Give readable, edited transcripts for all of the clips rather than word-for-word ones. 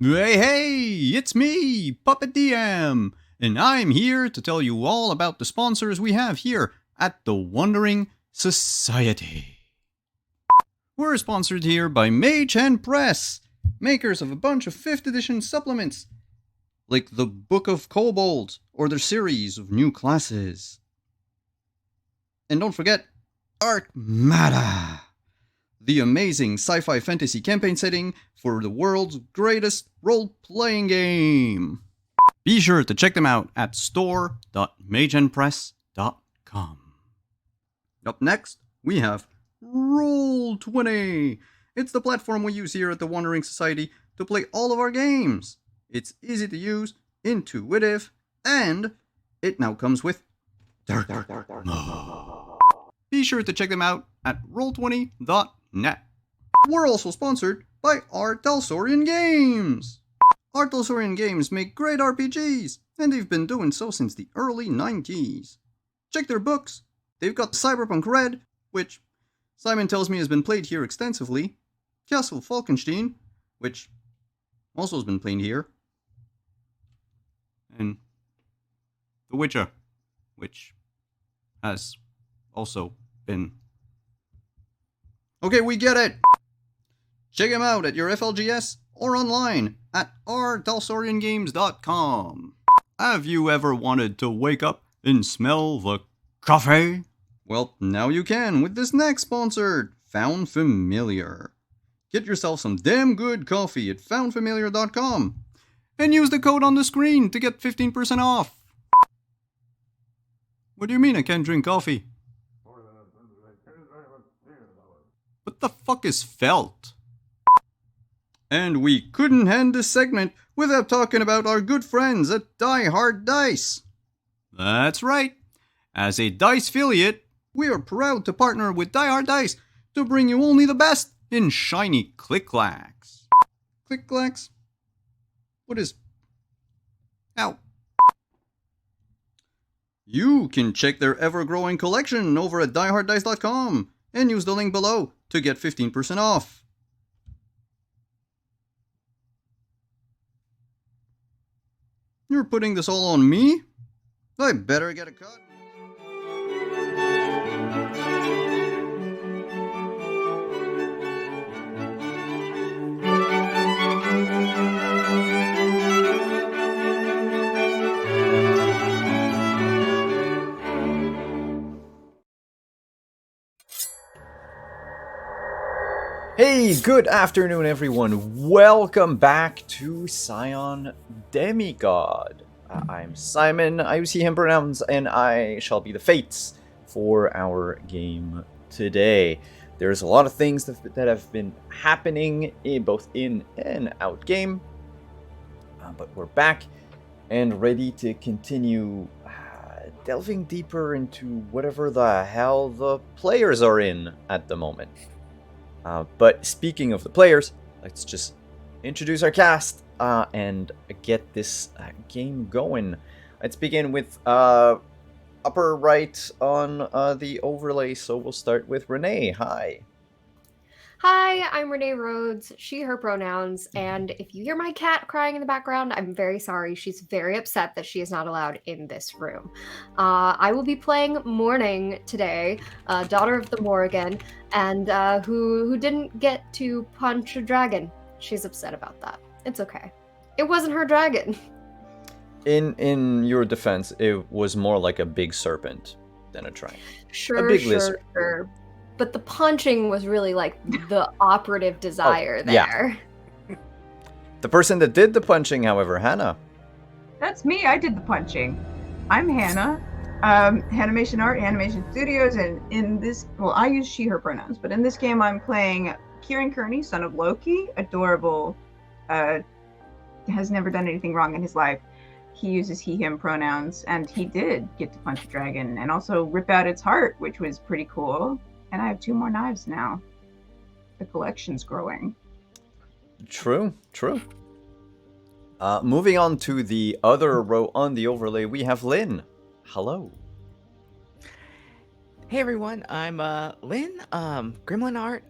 Hey, it's me, Puppet DM, and I'm here to tell you all about the sponsors we have here at the Wandering Society. We're sponsored here by Mage Hand Press, makers of a bunch of 5th edition supplements, like the Book of Kobolds or their series of new classes. And don't forget, Arcmada, the amazing sci-fi fantasy campaign setting for the world's greatest role-playing game. Be sure to check them out at store.mageandpress.com. Up next, we have Roll20. It's the platform we use here at the Wandering Society to play all of our games. It's easy to use, intuitive, and it now comes with dark mode. Be sure to check them out at roll20.net. We're also sponsored by Artelsorian Games. Artelsorian Games make great RPGs, and they've been doing so since the early 90s. Check their books. They've got Cyberpunk Red, which Simon tells me has been played here extensively, Castle Falkenstein, which also has been played here, and The Witcher, which has also been... Okay, we get it! Check them out at your FLGS or online at rtelsoriangames.com. Have you ever wanted to wake up and smell the coffee? Well, now you can with this next sponsor, Found Familiar. Get yourself some damn good coffee at foundfamiliar.com and use the code on the screen to get 15% off. What do you mean I can't drink coffee? What the fuck is felt? And we couldn't end this segment without talking about our good friends at Die Hard Dice. That's right. As a Dice affiliate, we are proud to partner with Die Hard Dice to bring you only the best in shiny click-clacks. Click-clacks? What is... Ow. You can check their ever-growing collection over at dieharddice.com and use the link below to get 15% off. You're putting this all on me? I better get a cut. Hey, good afternoon everyone. Welcome back to Scion Demigod. I'm Simon, I use he, him pronouns, and I shall be the fates for our game today. There's a lot of things that have been happening both in and out game, but we're back and ready to continue delving deeper into whatever the hell the players are in at the moment. But speaking of the players, let's just introduce our cast and get this game going. Let's begin with upper right on the overlay. So we'll start with Renee. Hi. Hi, I'm Renee Rhodes, she, her pronouns, and if you hear my cat crying in the background, I'm very sorry. She's very upset that she is not allowed in this room. I will be playing Morning today, daughter of the Morrigan, and who didn't get to punch a dragon. She's upset about that. It's okay. It wasn't her dragon. In your defense, it was more like a big serpent than a dragon. Sure, a big lizard. Sure. But the punching was really like the operative desire there. Yeah. The person that did the punching, however, Hannah. That's me. I did the punching. I'm Hannah. Animation Art, Animation Studios, and in this, well, I use she, her pronouns, but in this game I'm playing Kieran Kearney, son of Loki, adorable, has never done anything wrong in his life. He uses he, him pronouns, and he did get to punch a dragon and also rip out its heart, which was pretty cool. And I have 2 more knives now. The collection's growing. True. Moving on to the other row on the overlay, we have Lynn. Hello. Hey everyone, I'm Lynn, Gremlin Art,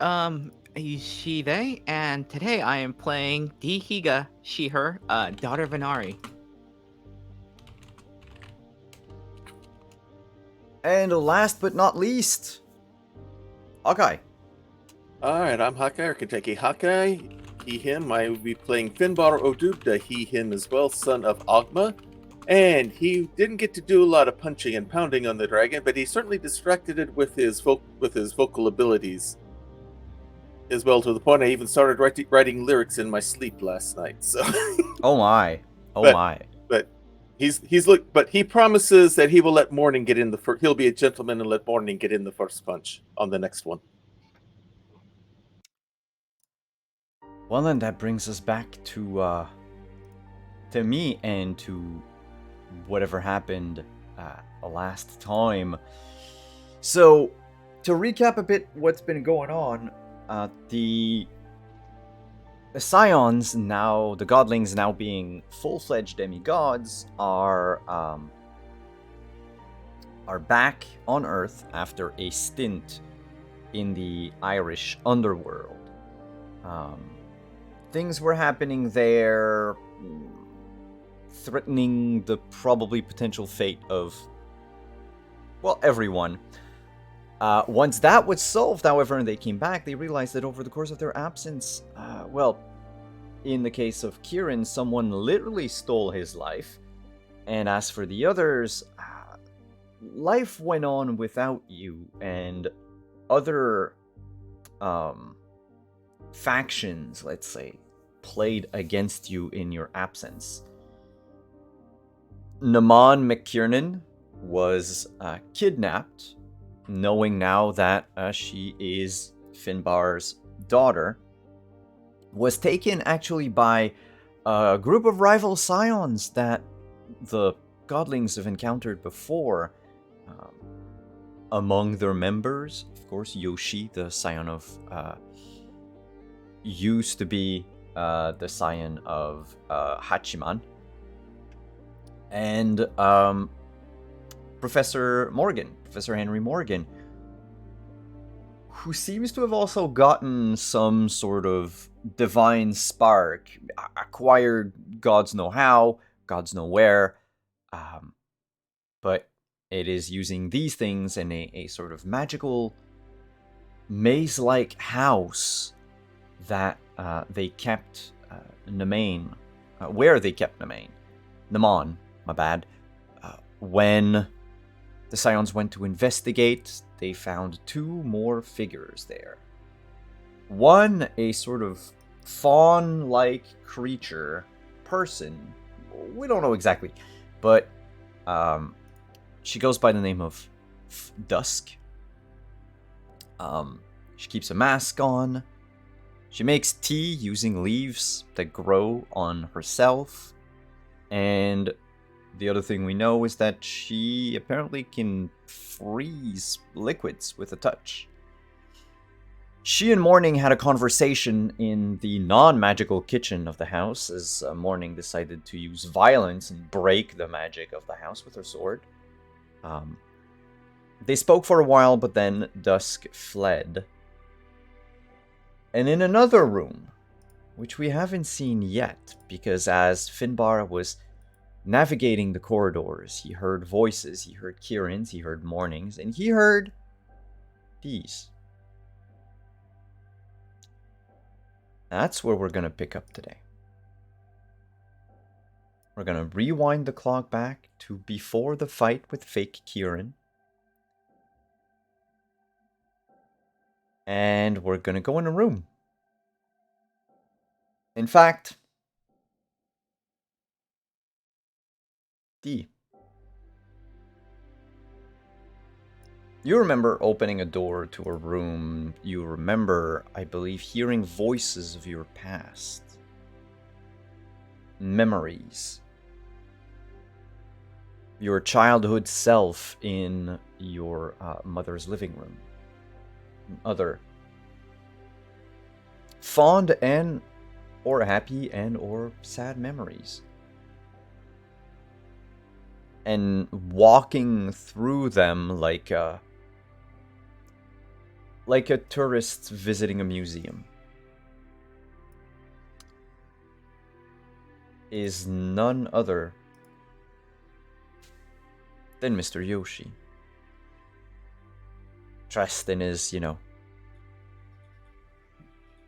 she, they, and today I am playing Dihiga, she, her, daughter of Inari. And last but not least, Hawkeye. Alright, I'm Hawkeye, or Kentucky Hawkeye. He, him. I will be playing Finbar Odubda, he, him as well, son of Ogma. And he didn't get to do a lot of punching and pounding on the dragon, but he certainly distracted it with his vocal abilities. As well, to the point I even started writing lyrics in my sleep last night. So, Oh my. Oh But- my. but but he promises that he will let Morning get in the first. He'll be a gentleman and let Morning get in the first punch on the next one. Well then, that brings us back to me and to whatever happened last time. So, to recap a bit what's been going on, the Scions now, the Godlings now being full-fledged demigods, are back on Earth after a stint in the Irish underworld. Things were happening there, threatening the probably potential fate of, well, everyone. Once that was solved, however, and they came back, they realized that over the course of their absence, well, in the case of Kieran, someone literally stole his life. And as for the others, life went on without you, and other factions, let's say, played against you in your absence. Naman McKiernan was kidnapped, knowing now that she is Finbar's daughter, was taken actually by a group of rival Scions that the Godlings have encountered before. Among their members, of course, Yoshi, the Scion of... used to be the Scion of Hachiman. And Professor Henry Morgan, who seems to have also gotten some sort of divine spark, acquired gods know how, gods know where, but it is using these things in a sort of magical maze-like house that they kept Naman, where they kept Naman, my bad. When the Scions went to investigate, they found two more figures there. One, a sort of fawn-like creature, person, we don't know exactly, but she goes by the name of Dusk. She keeps a mask on. She makes tea using leaves that grow on herself. And the other thing we know is that she apparently can freeze liquids with a touch. She and Morning had a conversation in the non-magical kitchen of the house as Morning decided to use violence and break the magic of the house with her sword. They spoke for a while, but then Dusk fled. And in another room, which we haven't seen yet, because as Finbar was navigating the corridors, he heard voices, he heard Kieran's, he heard Morning's, and he heard these. That's where we're going to pick up today. We're going to rewind the clock back to before the fight with fake Kieran. And we're going to go in a room. In fact, D. You remember opening a door to a room. You remember, I believe, hearing voices of your past. Memories. Your childhood self in your mother's living room. Other fond and or happy and or sad memories. And walking through them like like a tourist visiting a museum, is none other than Mr. Yoshi. Dressed in his,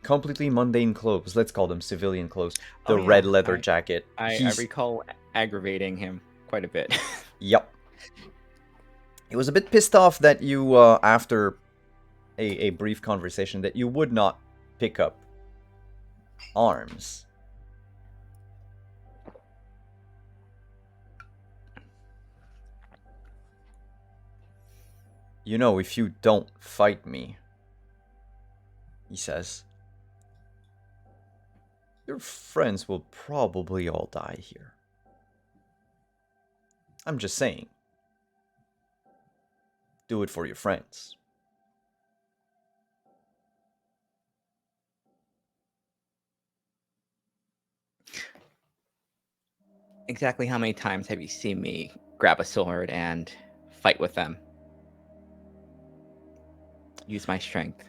completely mundane clothes. Let's call them civilian clothes. The Oh, yeah. red leather jacket. I recall aggravating him quite a bit. Yep. He was a bit pissed off that you, after a brief conversation, that you would not pick up arms. You know, if you don't fight me, he says, your friends will probably all die here. I'm just saying. Do it for your friends. Exactly how many times have you seen me grab a sword and fight with them? Use my strength,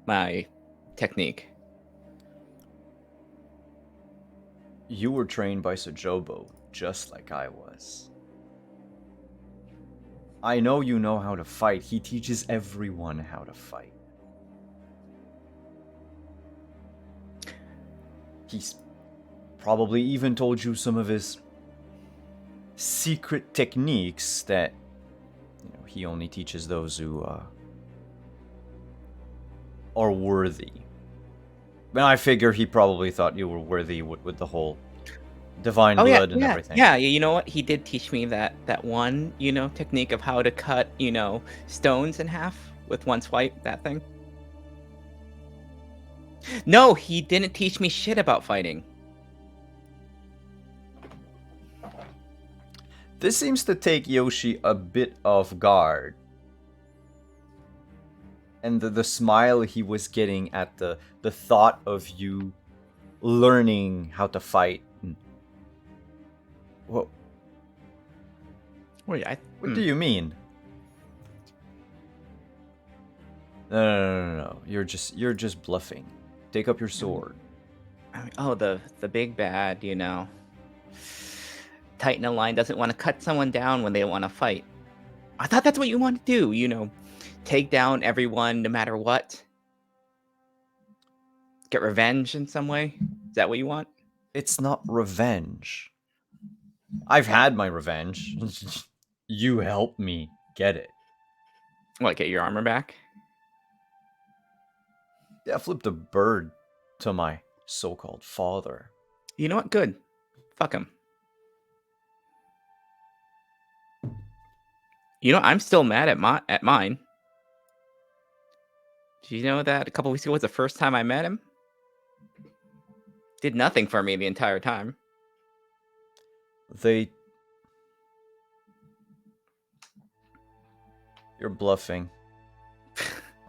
my technique. You were trained by Sojobo, just like I was. I know you know how to fight. He teaches everyone how to fight. He's probably even told you some of his secret techniques that he only teaches those who are worthy. But I figure he probably thought you were worthy with the whole divine blood and everything. Yeah, you know what? He did teach me that one, technique of how to cut, stones in half with one swipe, that thing. No, he didn't teach me shit about fighting. This seems to take Yoshi a bit off guard. And the smile he was getting at the thought of you learning how to fight. What Wait, do you mean? No. You're just bluffing. Take up your sword. Oh, the big bad, Titan a line doesn't want to cut someone down when they want to fight. I thought that's what you want to do, take down everyone no matter what. Get revenge in some way. Is that what you want? It's not revenge. I've had my revenge. You helped me get it. What, get your armor back? Yeah, I flipped a bird to my so-called father. You know what? Good. Fuck him. I'm still mad at mine. Do you know that a couple weeks ago was the first time I met him? Did nothing for me the entire time. You're bluffing.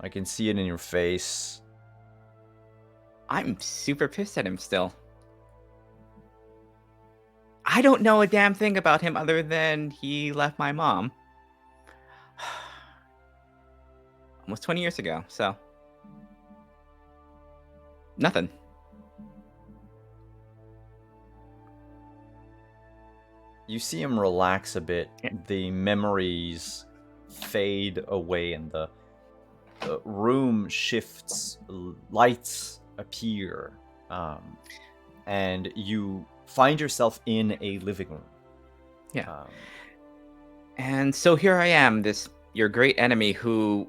I can see it in your face. I'm super pissed at him still. I don't know a damn thing about him other than he left my mom. Almost 20 years ago, so. Nothing. You see him relax a bit. Yeah. The memories fade away and the room shifts. Lights appear. And you find yourself in a living room. Yeah. And so here I am, your great enemy who,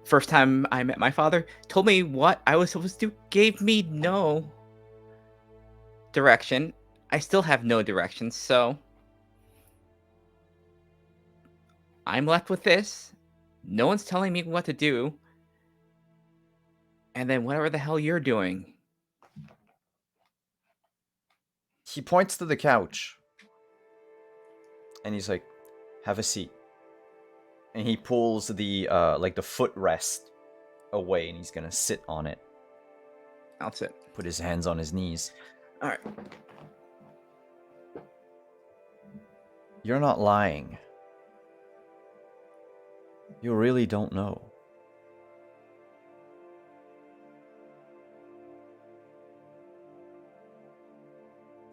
first time I met my father, told me what I was supposed to do, gave me no direction. I still have no direction, so I'm left with this. No one's telling me what to do. And then whatever the hell you're doing. He points to the couch. And he's like, have a seat. And he pulls the the footrest away and he's gonna sit on it. I'll sit. Put his hands on his knees. Alright. You're not lying. You really don't know.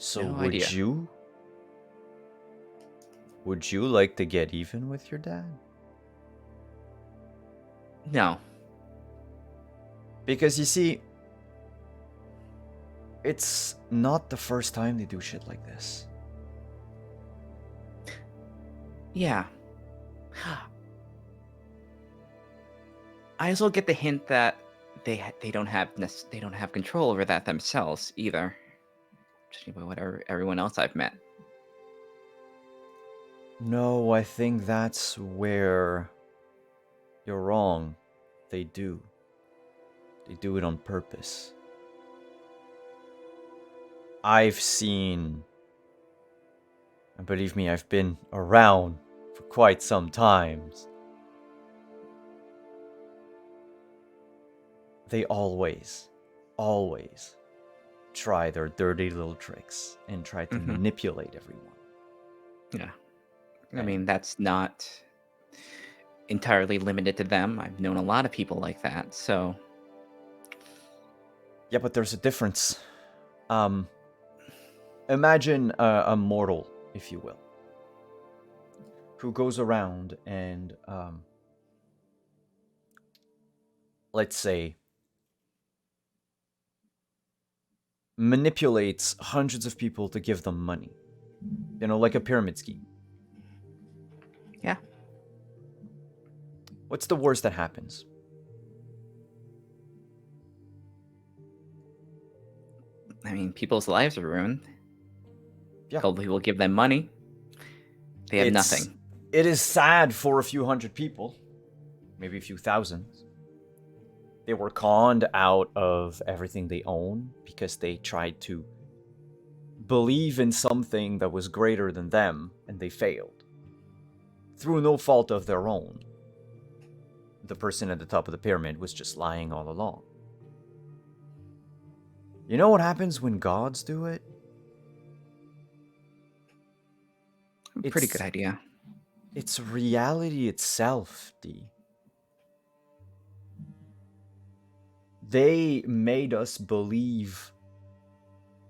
So No would idea. you? Would you like to get even with your dad? No. Because you see, it's not the first time they do shit like this. Yeah. I also get the hint that they don't have control over that themselves either. Just about whatever everyone else I've met. No, I think that's where you're wrong. They do. They do it on purpose. I've seen, and believe me, I've been around for quite some times. They always try their dirty little tricks and try to Mhm. manipulate everyone. Yeah. I And- mean, that's not entirely limited to them. I've known a lot of people like that. So Yeah, but there's a difference. Imagine a mortal, if you will, who goes around and, let's say, manipulates hundreds of people to give them money. You know, like a pyramid scheme. yeah. What's the worst that happens? I mean, people's lives are ruined. Yeah. Couple people give them money. They have nothing. It is sad for a few hundred people, maybe a few thousand. They were conned out of everything they own because they tried to believe in something that was greater than them, and they failed. Through no fault of their own. The person at the top of the pyramid was just lying all along. You know what happens when gods do it? Pretty good idea. It's reality itself, D. They made us believe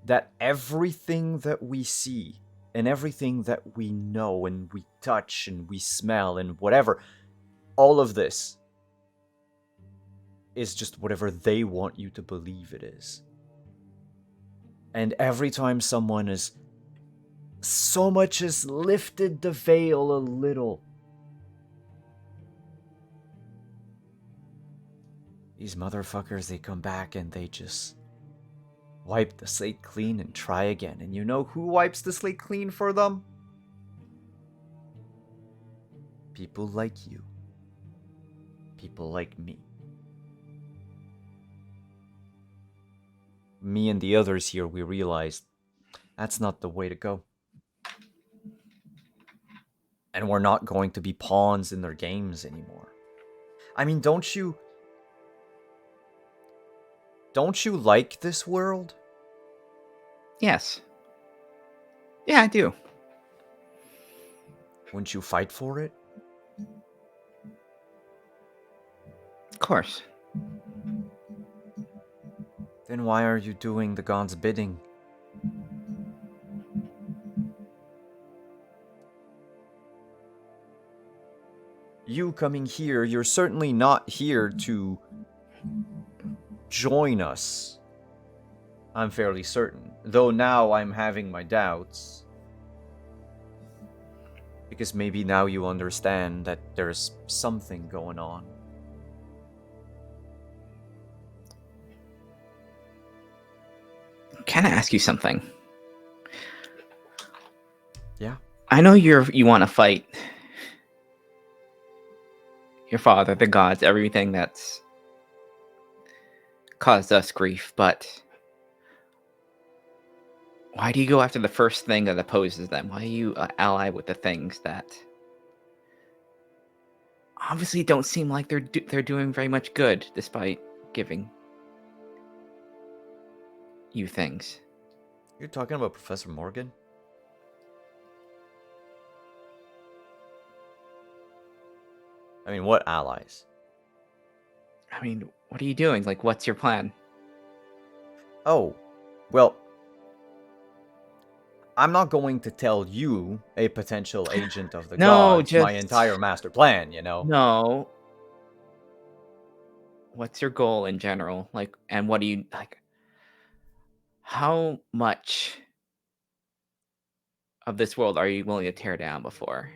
that everything that we see and everything that we know and we touch and we smell and whatever, all of this is just whatever they want you to believe it is. And every time someone is so much as lifted the veil a little, these motherfuckers, they come back and they just wipe the slate clean and try again. And you know who wipes the slate clean for them? People like you. People like me. Me and the others here, we realized that's not the way to go. And we're not going to be pawns in their games anymore. I mean, don't you like this world? Yes. Yeah, I do. Wouldn't you fight for it? Of course. Then why are you doing the god's bidding? You coming here, you're certainly not here to join us. I'm fairly certain. Though now I'm having my doubts. Because maybe now you understand that there's something going on. Can I ask you something? Yeah. I know you want to fight your father, the gods, everything that's caused us grief, but why do you go after the first thing that opposes them? Why do you ally with the things that obviously don't seem like they're doing very much good, despite giving you things? You're talking about Professor Morgan? I mean, what allies? I mean, what are you doing? Like, what's your plan? Oh, well, I'm not going to tell you, a potential agent of the No, gods, my just entire master plan, you know? no. What's your goal in general? Like, and what do you like? How much of this world are you willing to tear down before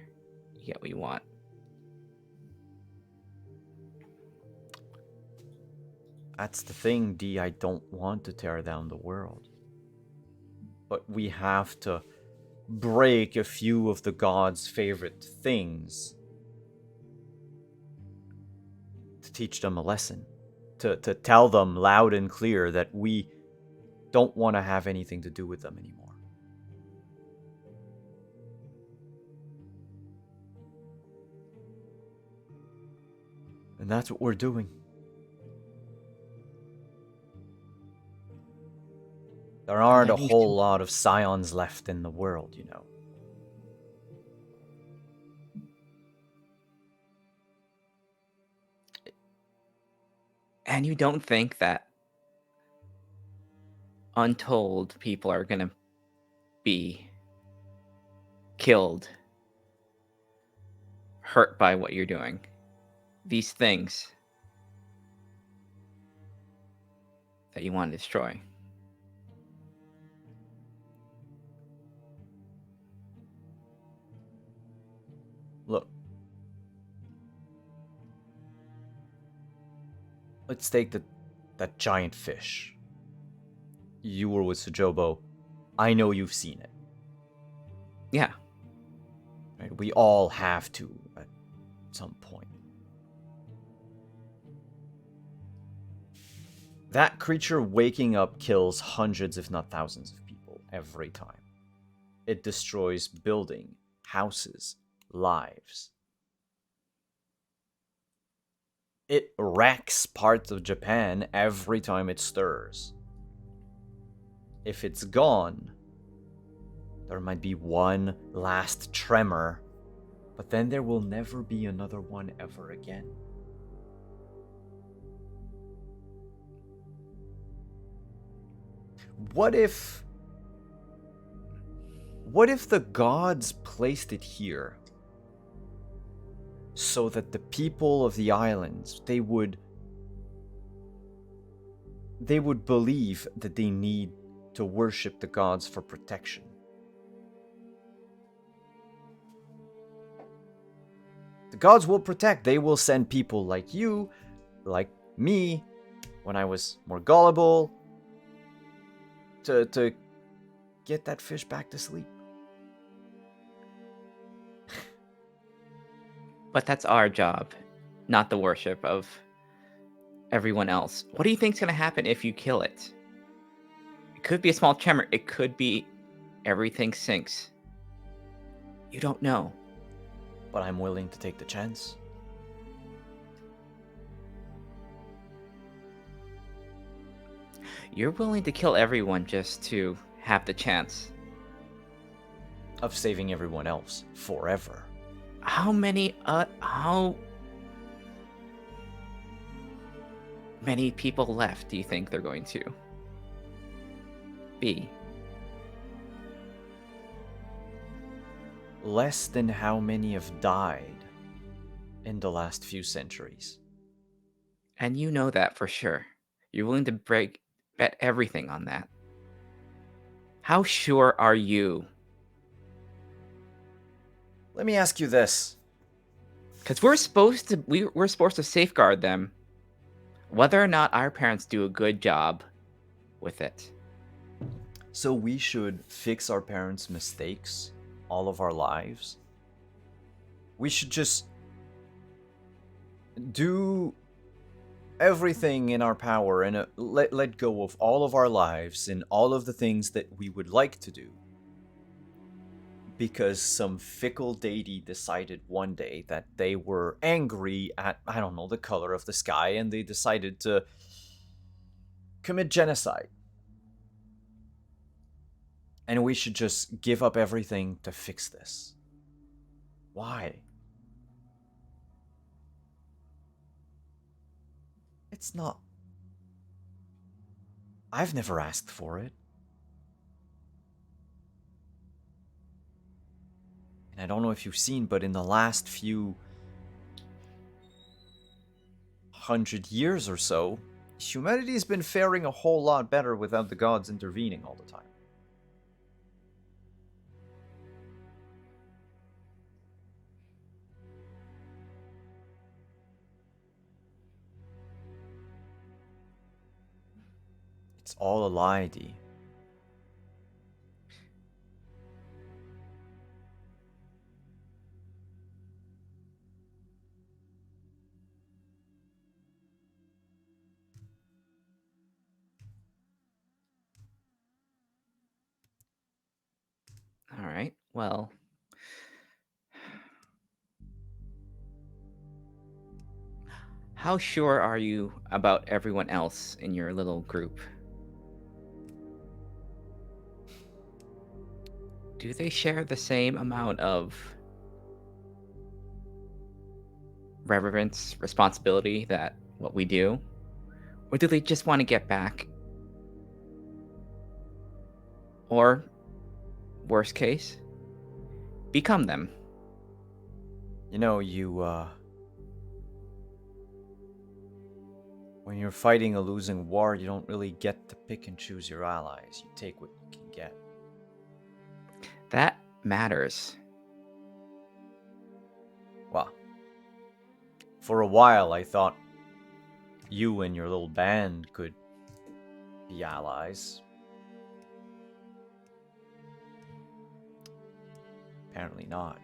you get what you want? That's the thing, D. I don't want to tear down the world. But we have to break a few of the gods' favorite things to teach them a lesson. To tell them loud and clear that we don't want to have anything to do with them anymore. And that's what we're doing. There aren't a Then you whole lot of Scions left in the world, you know. And you don't think that untold people are gonna be killed, hurt by what you're doing? These things that you want to destroy. Look. Let's take that giant fish. You were with Sujobo. I know you've seen it. Yeah. Right? We all have to at some point. That creature waking up kills hundreds, if not thousands, of people every time. It destroys buildings, houses, lives. It wrecks parts of Japan every time it stirs. If it's gone, there might be one last tremor, but then there will never be another one ever again. What if the gods placed it here so that the people of the islands, they would believe that they need to worship the gods for protection? The gods will protect. They will send people like you, like me, when I was more gullible, to get that fish back to sleep. But that's our job, not the worship of everyone else. What do you think's gonna happen if you kill it? It could be a small tremor. It could be everything sinks. You don't know. But I'm willing to take the chance. You're willing to kill everyone just to have the chance. Of saving everyone else forever. How many people left do you think they're going to be? Less than how many have died in the last few centuries. And you know that for sure. You're willing to bet everything on that. How sure are you? Let me ask you this. Because we're supposed to safeguard them, whether or not our parents do a good job with it. So we should fix our parents' mistakes all of our lives? We should just do everything in our power and let go of all of our lives and all of the things that we would like to do, because some fickle deity decided one day that they were angry at, I don't know, the color of the sky, and they decided to commit genocide. And we should just give up everything to fix this. Why? It's not... I've never asked for it. And I don't know if you've seen, but in the last few 100 years or so, humanity has been faring a whole lot better without the gods intervening all the time. It's all a lie, D. All right. Well, how sure are you about everyone else in your little group? Do they share the same amount of reverence, responsibility that what we do? Or do they just want to get back? Or, worst case, become them? You know, when you're fighting a losing war, you don't really get to pick and choose your allies. You take what you can get. That matters. Well, for a while I thought you and your little band could be allies. Apparently not.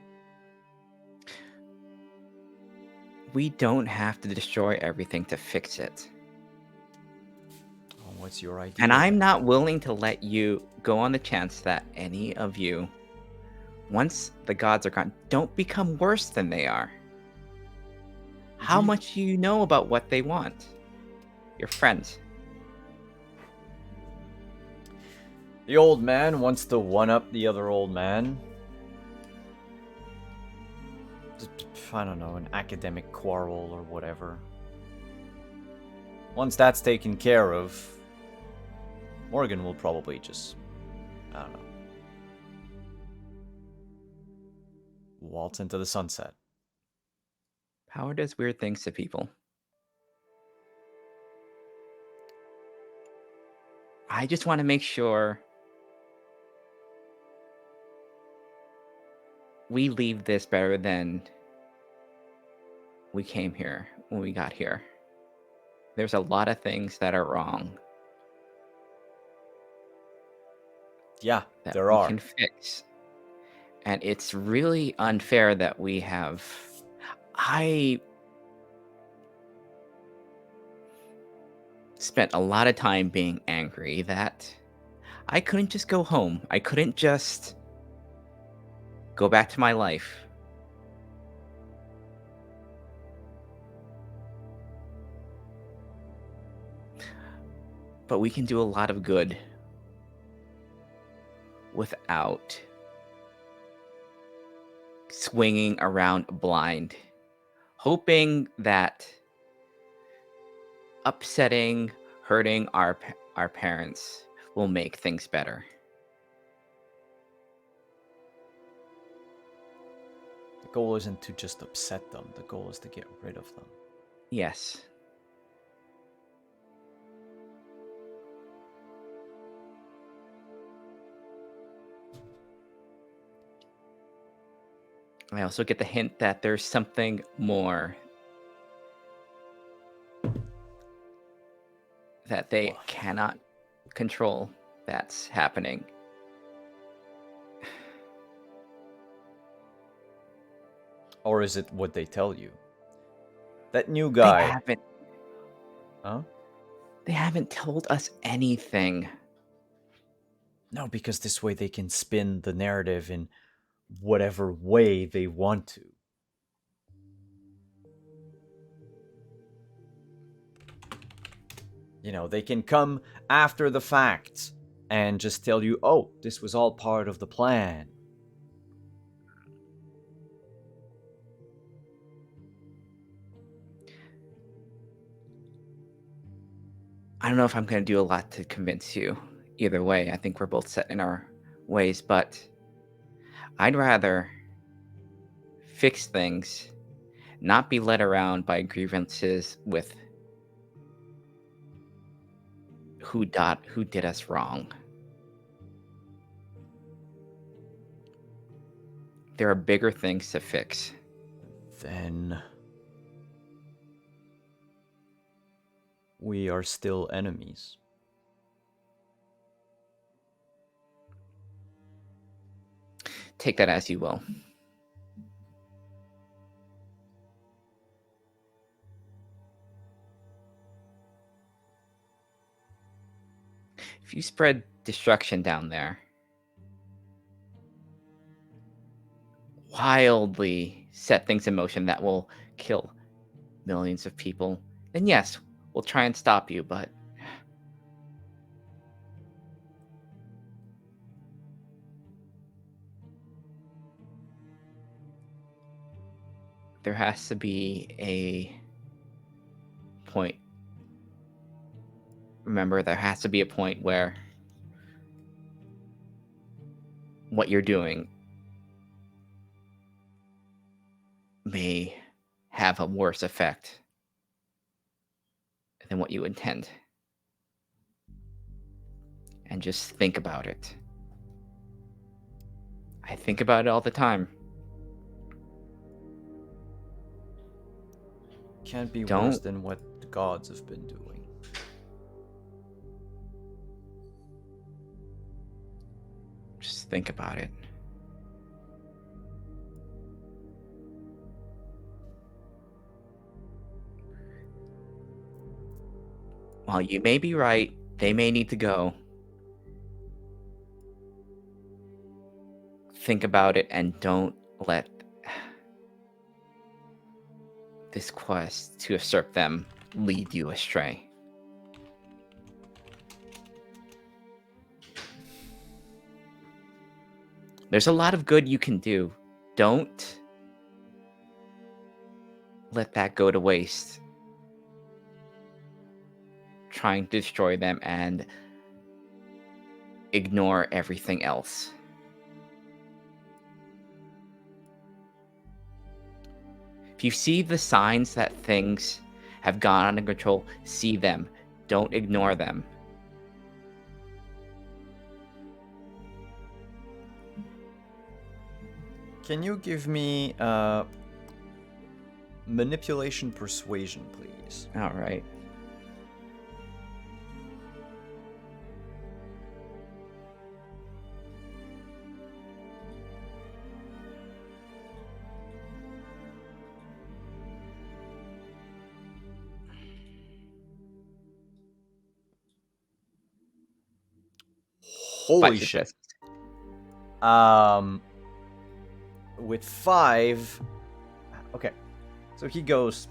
We don't have to destroy everything to fix it. Oh, what's your idea? And I'm then? not willing to let you go on the chance that any of you, once the gods are gone, don't become worse than they are. How much do you know about what they want? Your friends. The old man wants to one-up the other old man. I don't know, an academic quarrel or whatever. Once that's taken care of, Morgan will probably just, I don't know, waltz into the sunset. Power does weird things to people. I just want to make sure we leave this better than we came here when we got here. There's a lot of things that are wrong Yeah, that there we are. can fix. And it's really unfair that we have... I spent a lot of time being angry that I couldn't just go home. I couldn't just go back to my life. But we can do a lot of good without swinging around blind, hoping that upsetting, hurting our parents will make things better. The goal isn't to just upset them. The goal is to get rid of them. Yes. I also get the hint that there's something more that they What? cannot control that's happening. Or is it what they tell you? That new They guy. haven't. Huh? They haven't told us anything. No, because this way they can spin the narrative in whatever way they want to. You know, they can come after the fact and just tell you, oh, this was all part of the plan. I don't know if I'm going to do a lot to convince you. Either way, I think we're both set in our ways, but I'd rather fix things, not be led around by grievances with who did us wrong. There are bigger things to fix. Then we are still enemies. Take that as you will. If you spread destruction down there, wildly set things in motion that will kill millions of people, then yes, we'll try and stop you, but there has to be a point. Remember, there has to be a point where what you're doing may have a worse effect than what you intend. And just think about it. I think about it all the time. Can't be worse Don't- than what the gods have been doing. Just think about it. While you may be right, they may need to go. Think about it and don't let this quest to usurp them lead you astray. There's a lot of good you can do. Don't let that go to waste. Trying to destroy them and ignore everything else. If you see the signs that things have gone out of control, see them. Don't ignore them. Can you give me manipulation persuasion, please? All right. Holy Five shit. successes. With 5. Okay. So he goes.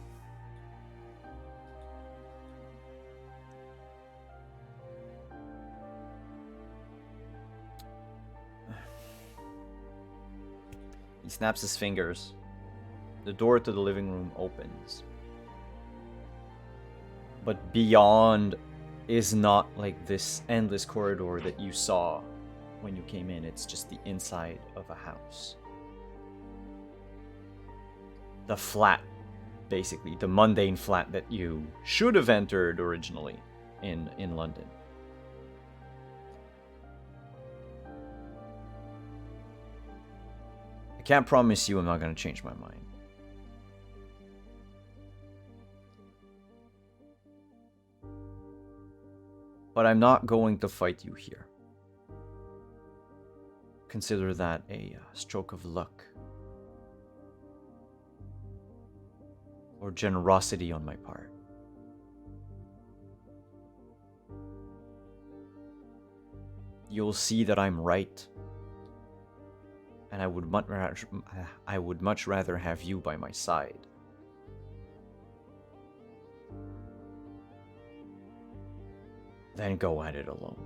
He snaps his fingers. The door to the living room opens. But beyond is not like this endless corridor that you saw when you came in. It's just the inside of a house. The flat, basically. The mundane flat that you should have entered originally in London. I can't promise you I'm not going to change my mind. But I'm not going to fight you here. Consider that a stroke of luck. Or generosity on my part. You'll see that I'm right. And I would much rather have you by my side. Then go at it alone.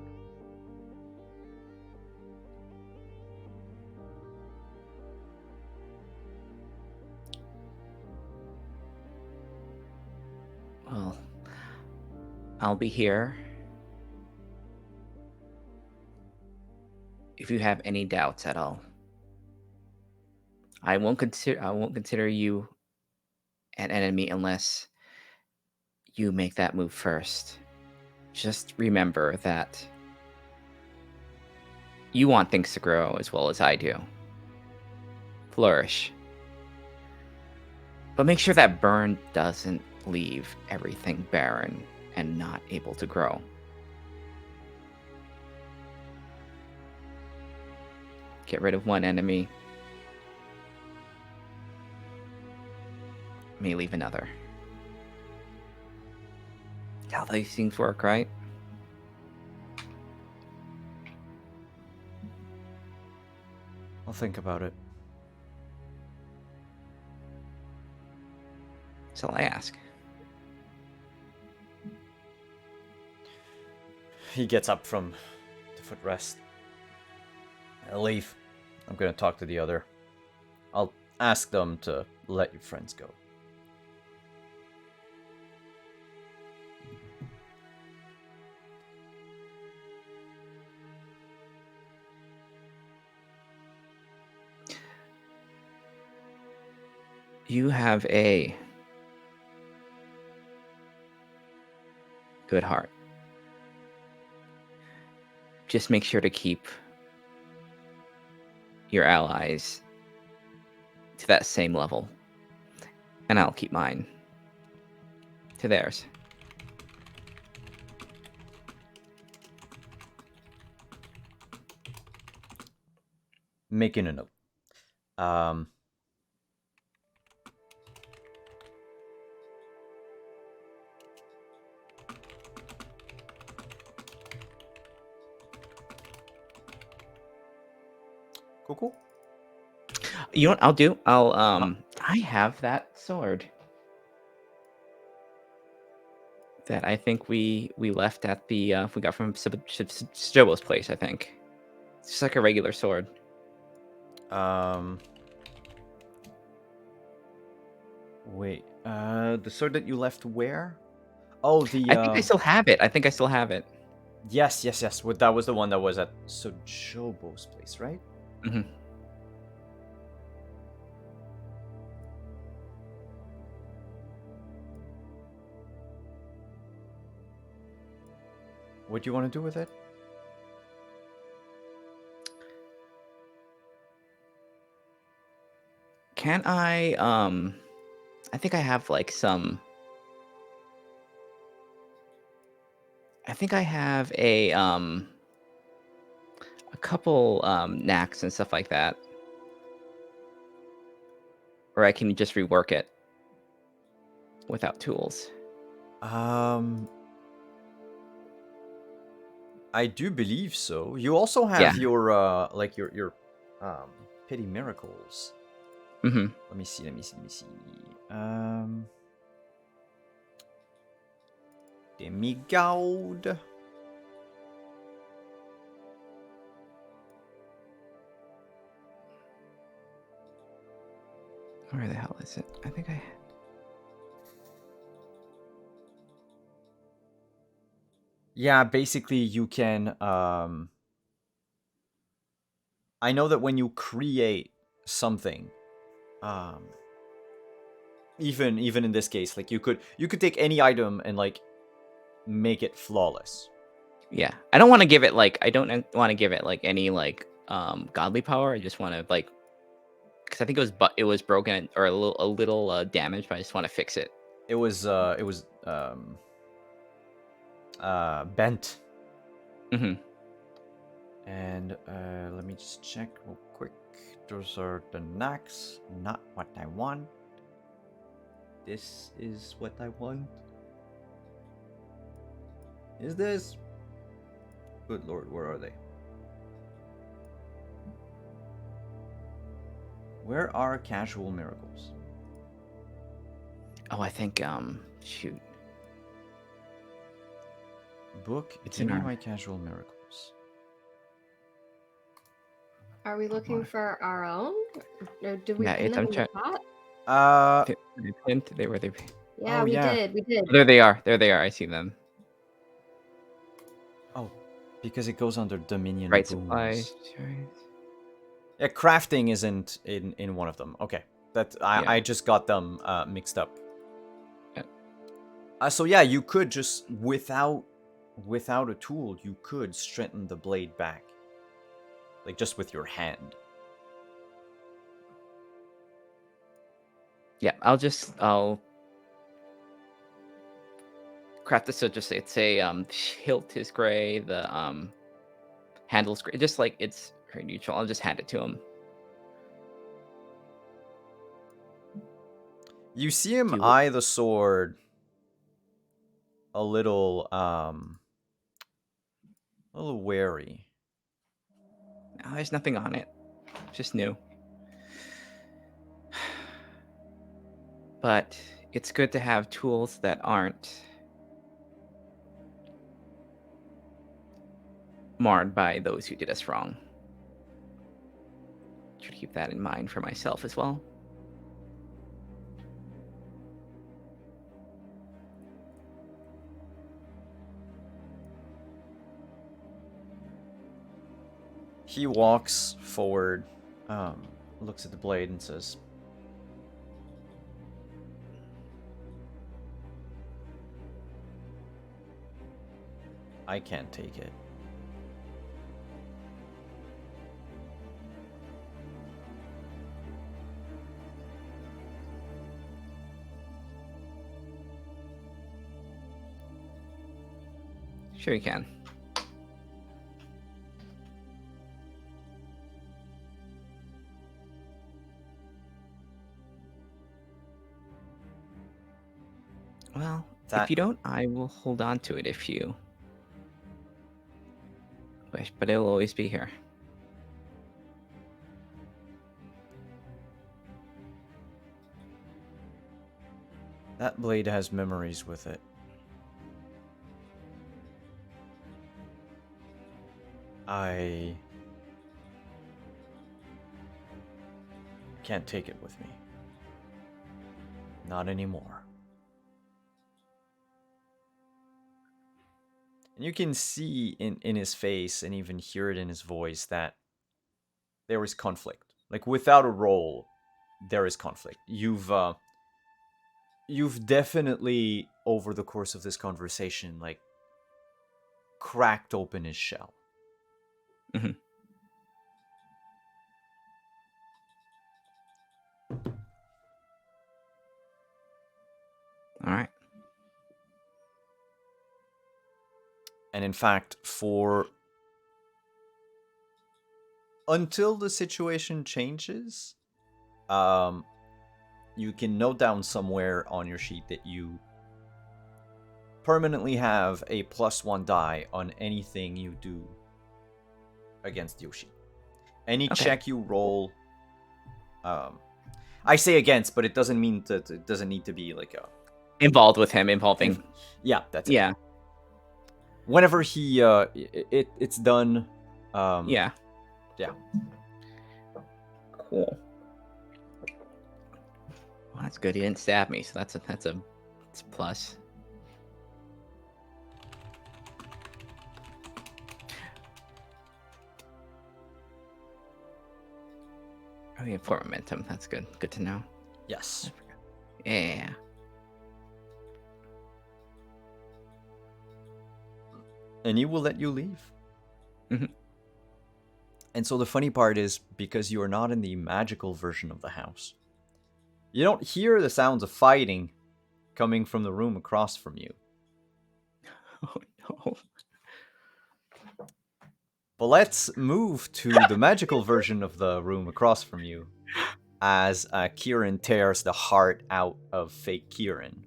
Well, I'll be here. If you have any doubts at all, I won't consider you an enemy unless you make that move first. Just remember that you want things to grow as well as I do. Flourish. But make sure that burn doesn't leave everything barren and not able to grow. Get rid of one enemy. May leave another. How these things work, right? I'll think about it. That's all I ask. He gets up from the footrest. I'll leave. I'm gonna talk to the other. I'll ask them to let your friends go. You have a good heart. Just make sure to keep your allies to that same level. And I'll keep mine to theirs. Making a note. Cool. You know what I'll do? I have that sword that I think we left at the we got from Jobo's place, I think. It's just like a regular sword. Wait. The sword that you left where? Oh, the. I think I still have it. Yes. Well, that was the one that was at Sojobo's place, right? Mm-hmm. What do you want to do with it? Can I I think I have like some I think I have a couple knacks and stuff like that. Or I can just rework it without tools. I do believe so. You also have your like your pity miracles. Mm-hmm. Let me see. Demigod. Where the hell is it? I think I... Yeah, basically you can I know that when you create something, even in this case, like you could take any item and like make it flawless. Yeah. I don't want to give it like any like godly power. I just want to like, because I think it was broken or a little damaged, but I just want to fix it. It was bent. Mm-hmm. And let me just check real quick. Those are the knacks, not what I want. This is what I want. Is this? Good lord, where are they? Where are casual miracles? Oh, I think shoot. Book. It's Give in me our... my casual miracles. Are we looking for our own? Or do we Yeah, pin it's... them I'm in trying... the pot? They pinned. They were... Yeah, Oh, we yeah. did. We did. There they are. There they are. I see them. Oh, because it goes under Dominion Right Boons. supplies. Yeah, crafting isn't in one of them. Okay, I just got them mixed up. Yeah. So yeah, you could just without a tool, you could straighten the blade back, like just with your hand. Yeah, I'll craft this so just it's a hilt is gray, the handle's gray, just like it's very neutral. I'll just hand it to him. You see him Do- eye the sword a little wary. No, there's nothing on it. It's just new. But it's good to have tools that aren't marred by those who did us wrong. Should keep that in mind for myself as well. He walks forward, looks at the blade and says, I can't take it. Sure you can. Well, if you don't, I will hold on to it if you wish, but it'll always be here. That blade has memories with it. I can't take it with me. Not anymore. And you can see in his face and even hear it in his voice that there is conflict. Like without a roll, there is conflict. You've definitely over the course of this conversation like cracked open his shell. Mm-hmm. All right. And in fact, until the situation changes, you can note down somewhere on your sheet that you permanently have a +1 die on anything you do against Yoshi. Any check you roll, I say against, but it doesn't mean that it doesn't need to be like a involved with him, involving. Yeah, that's it. Yeah. Whenever he it's done. Yeah. Yeah. Cool. Well, that's good. He didn't stab me, so it's a plus. Oh, yeah, for momentum. That's good. Good to know. Yes. Yeah. And he will let you leave. Mm-hmm. And so the funny part is, because you are not in the magical version of the house, you don't hear the sounds of fighting coming from the room across from you. Oh, no. But let's move to the magical version of the room across from you, as Kieran tears the heart out of fake Kieran.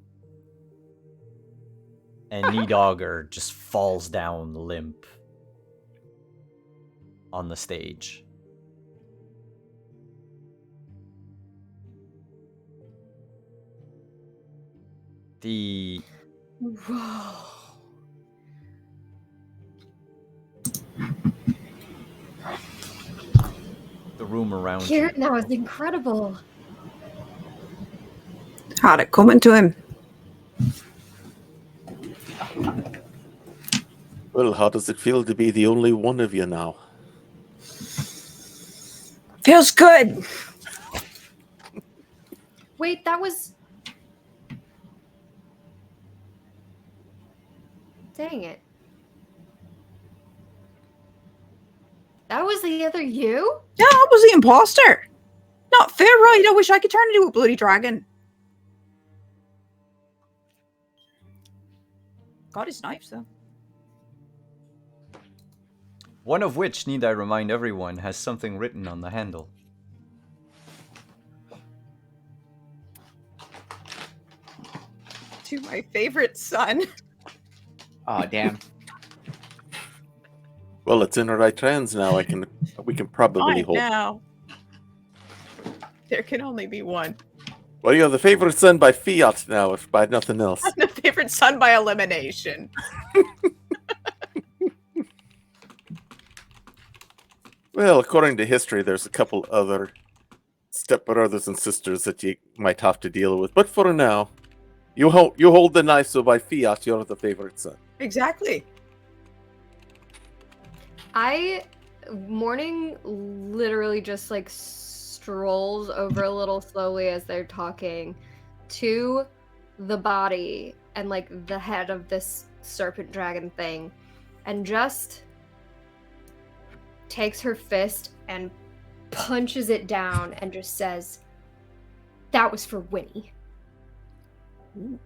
And Nidogger just falls down limp on the stage. The room around Kieran, you. that was incredible. How'd it coming to him? Well, how does it feel to be the only one of you now? Feels good. Wait, that was. Dang it. That was the other you? Yeah, I was the imposter. Not fair, right? I wish I could turn into a bloody dragon. Got his knives, though. One of which, need I remind everyone, has something written on the handle. To my favorite son. Oh, damn. Well, it's in the right hands now. We can probably Fine hold. now. There can only be one. Well, you're the favorite son by fiat now, if by nothing else. I'm the favorite son by elimination. Well, according to history, there's a couple other stepbrothers and sisters that you might have to deal with. But for now, you hold the knife, so by fiat, you're the favorite son. Exactly. Morning literally just like strolls over a little slowly as they're talking to the body and like the head of this serpent dragon thing and just takes her fist and punches it down and just says, "That was for Winnie." Ooh.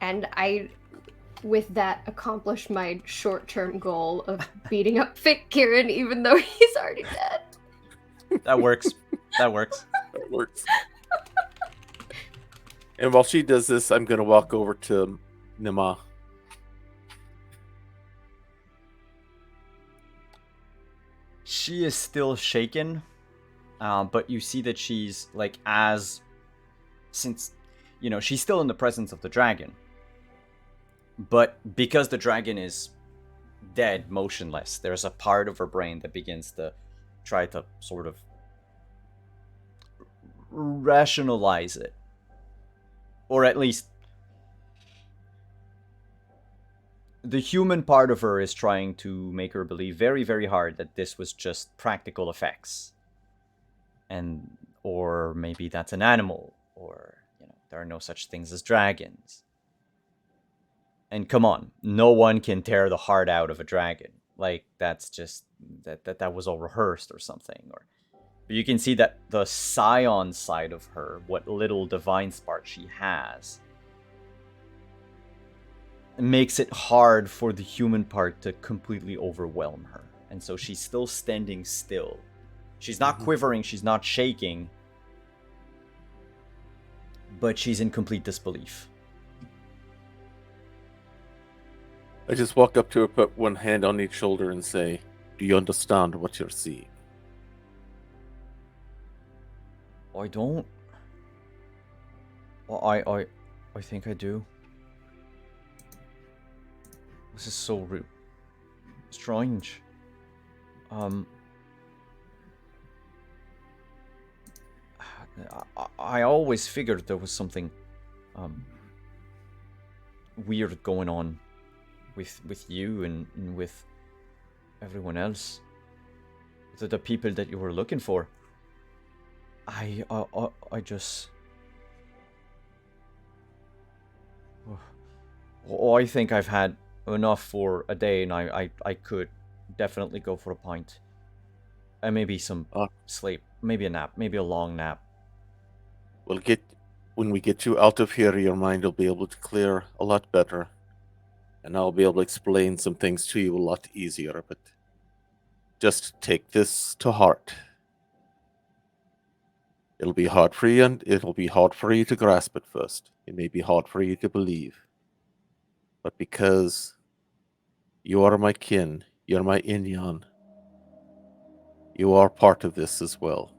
And I, with that, accomplish my short-term goal of beating up Fake Kieran, even though he's already dead. That works. That works. That works. And while she does this, I'm going to walk over to Nima. She is still shaken, but you see that she's like since she's still in the presence of the dragon, but because the dragon is dead, motionless, there's a part of her brain that begins to try to sort of rationalize it, or at least the human part of her is trying to make her believe very, very hard that this was just practical effects. Or maybe that's an animal, or, there are no such things as dragons. And come on, no one can tear the heart out of a dragon. Like, that's just, that was all rehearsed or something. But you can see that the Scion side of her, what little divine spark she has, makes it hard for the human part to completely overwhelm her. And so she's still standing still. She's not quivering, she's not shaking, but she's in complete disbelief. I just walk up to her, put one hand on each shoulder, and say, "Do you understand what you're seeing?" I don't. Well, I think I do. This is so strange. I always figured there was something weird going on with you and with everyone else. The people that you were looking for. I just. Oh, I think I've had enough for a day, and I could definitely go for a pint. And maybe some sleep. Maybe a nap. Maybe a long nap. When we get you out of here, your mind will be able to clear a lot better. And I'll be able to explain some things to you a lot easier. But just take this to heart. It'll be hard for you, and it'll be hard for you to grasp at first. It may be hard for you to believe. But because you are my kin, you're my Inyan, you are part of this as well.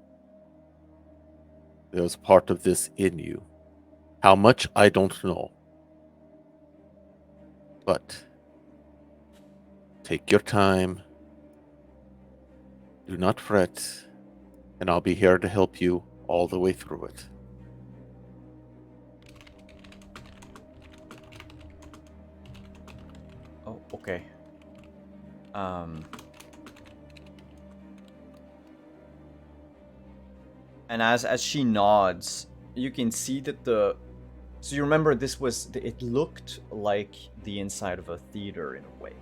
There's part of this in you. How much, I don't know. But take your time. Do not fret. And I'll be here to help you all the way through it. Oh, okay. And as she nods, you can see that so you remember it looked like the inside of a theater in a way,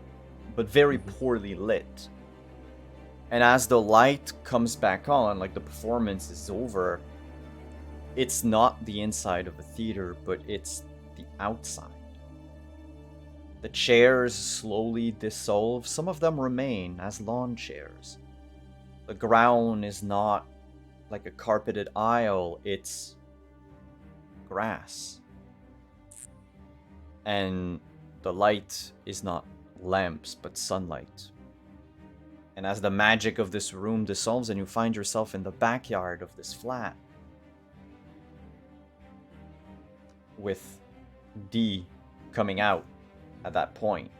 but very poorly lit. And as the light comes back on, like the performance is over, it's not the inside of a theater, but it's the outside. The chairs slowly dissolve. Some of them remain as lawn chairs. The ground is not like a carpeted aisle, it's grass. And the light is not lamps, but sunlight. And as the magic of this room dissolves and you find yourself in the backyard of this flat, with D coming out at that point,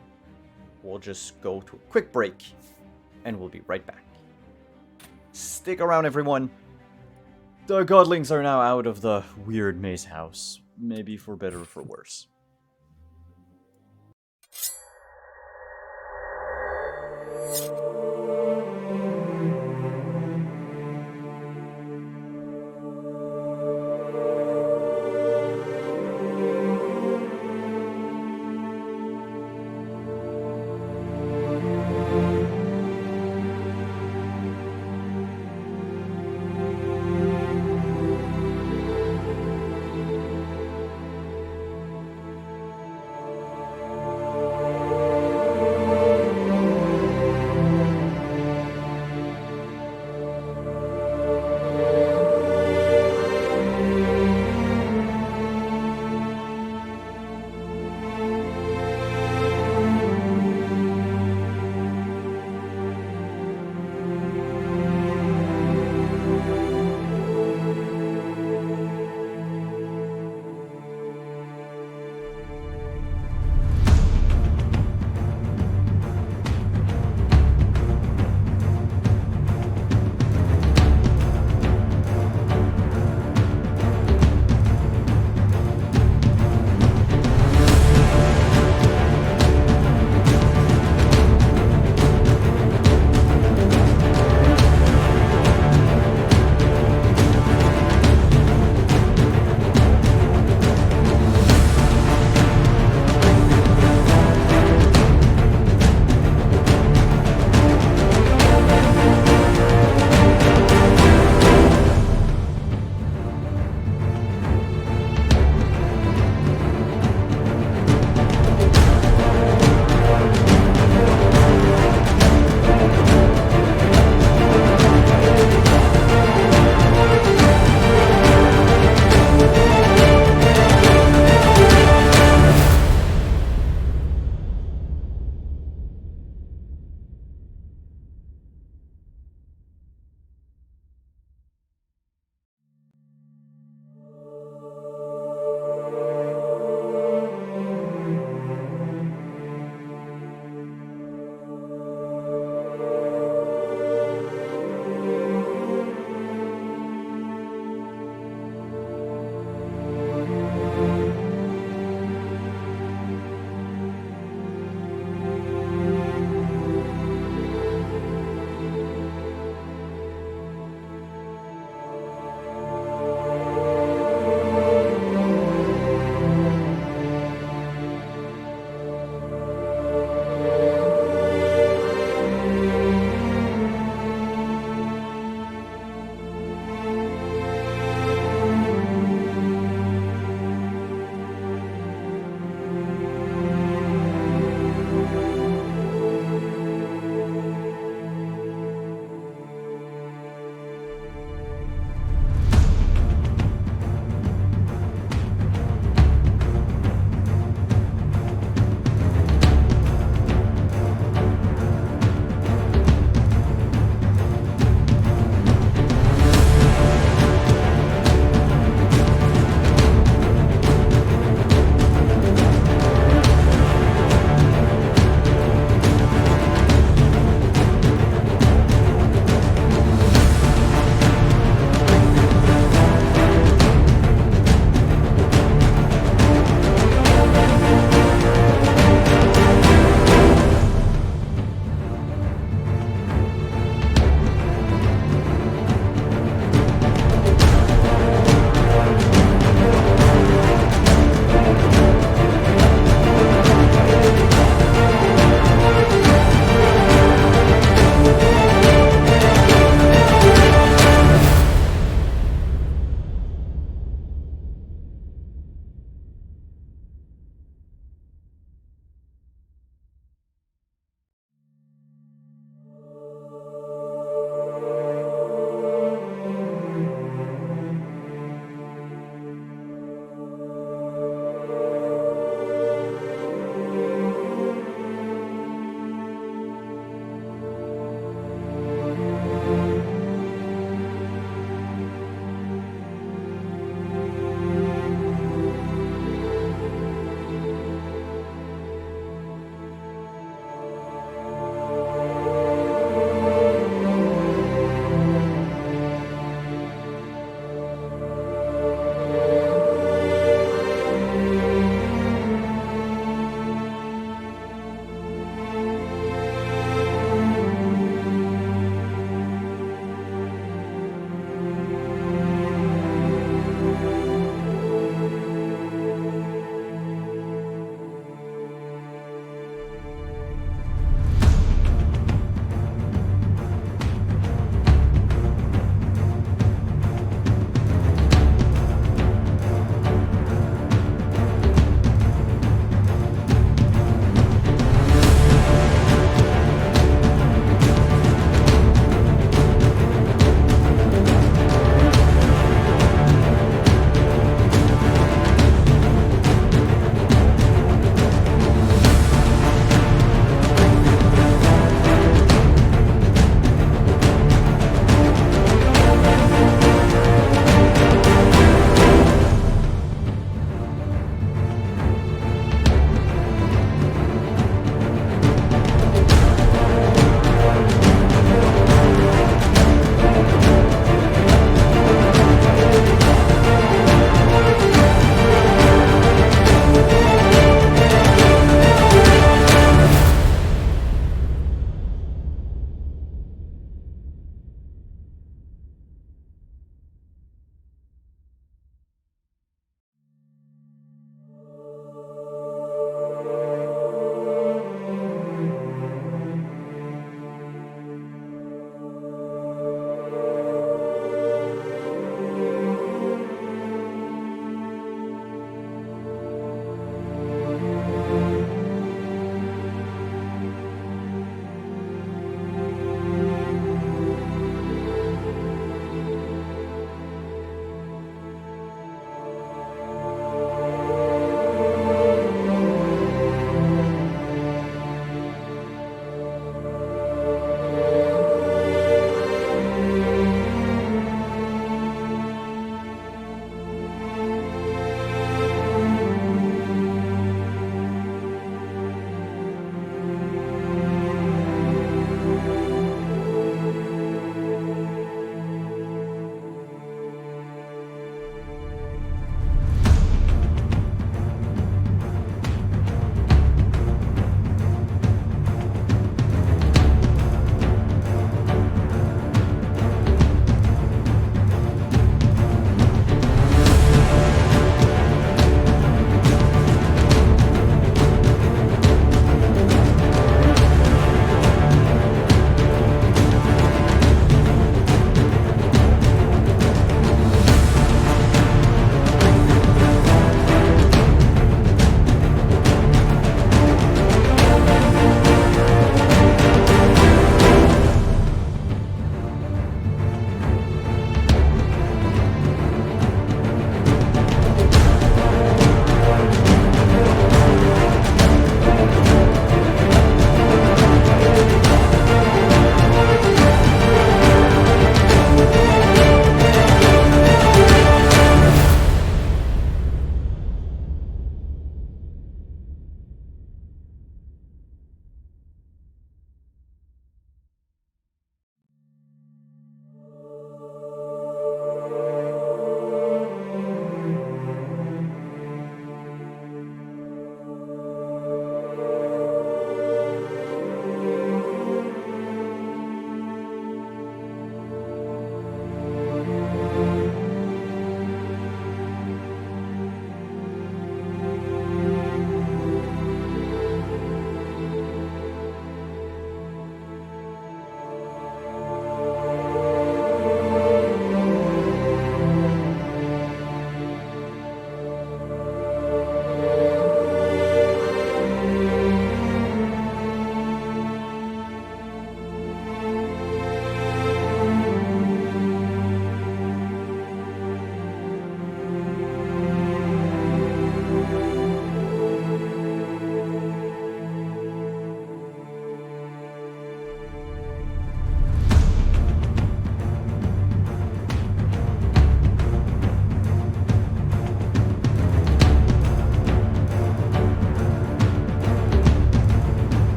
we'll just go to a quick break and we'll be right back. Stick around, everyone. The godlings are now out of the weird maze house, maybe for better or for worse.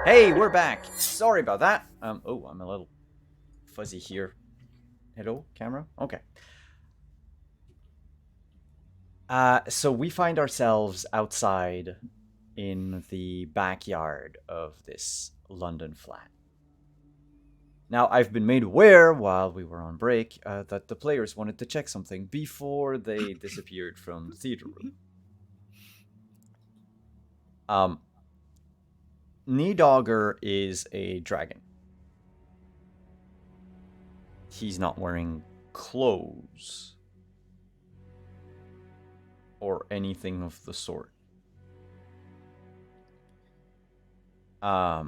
Hey, we're back. Sorry about that. Oh, I'm a little fuzzy here. Hello, camera? Okay. So we find ourselves outside in the backyard of this London flat. Now, I've been made aware while we were on break that the players wanted to check something before they disappeared from the theater room. Kneedogger is a dragon. He's not wearing clothes or anything of the sort. Yeah,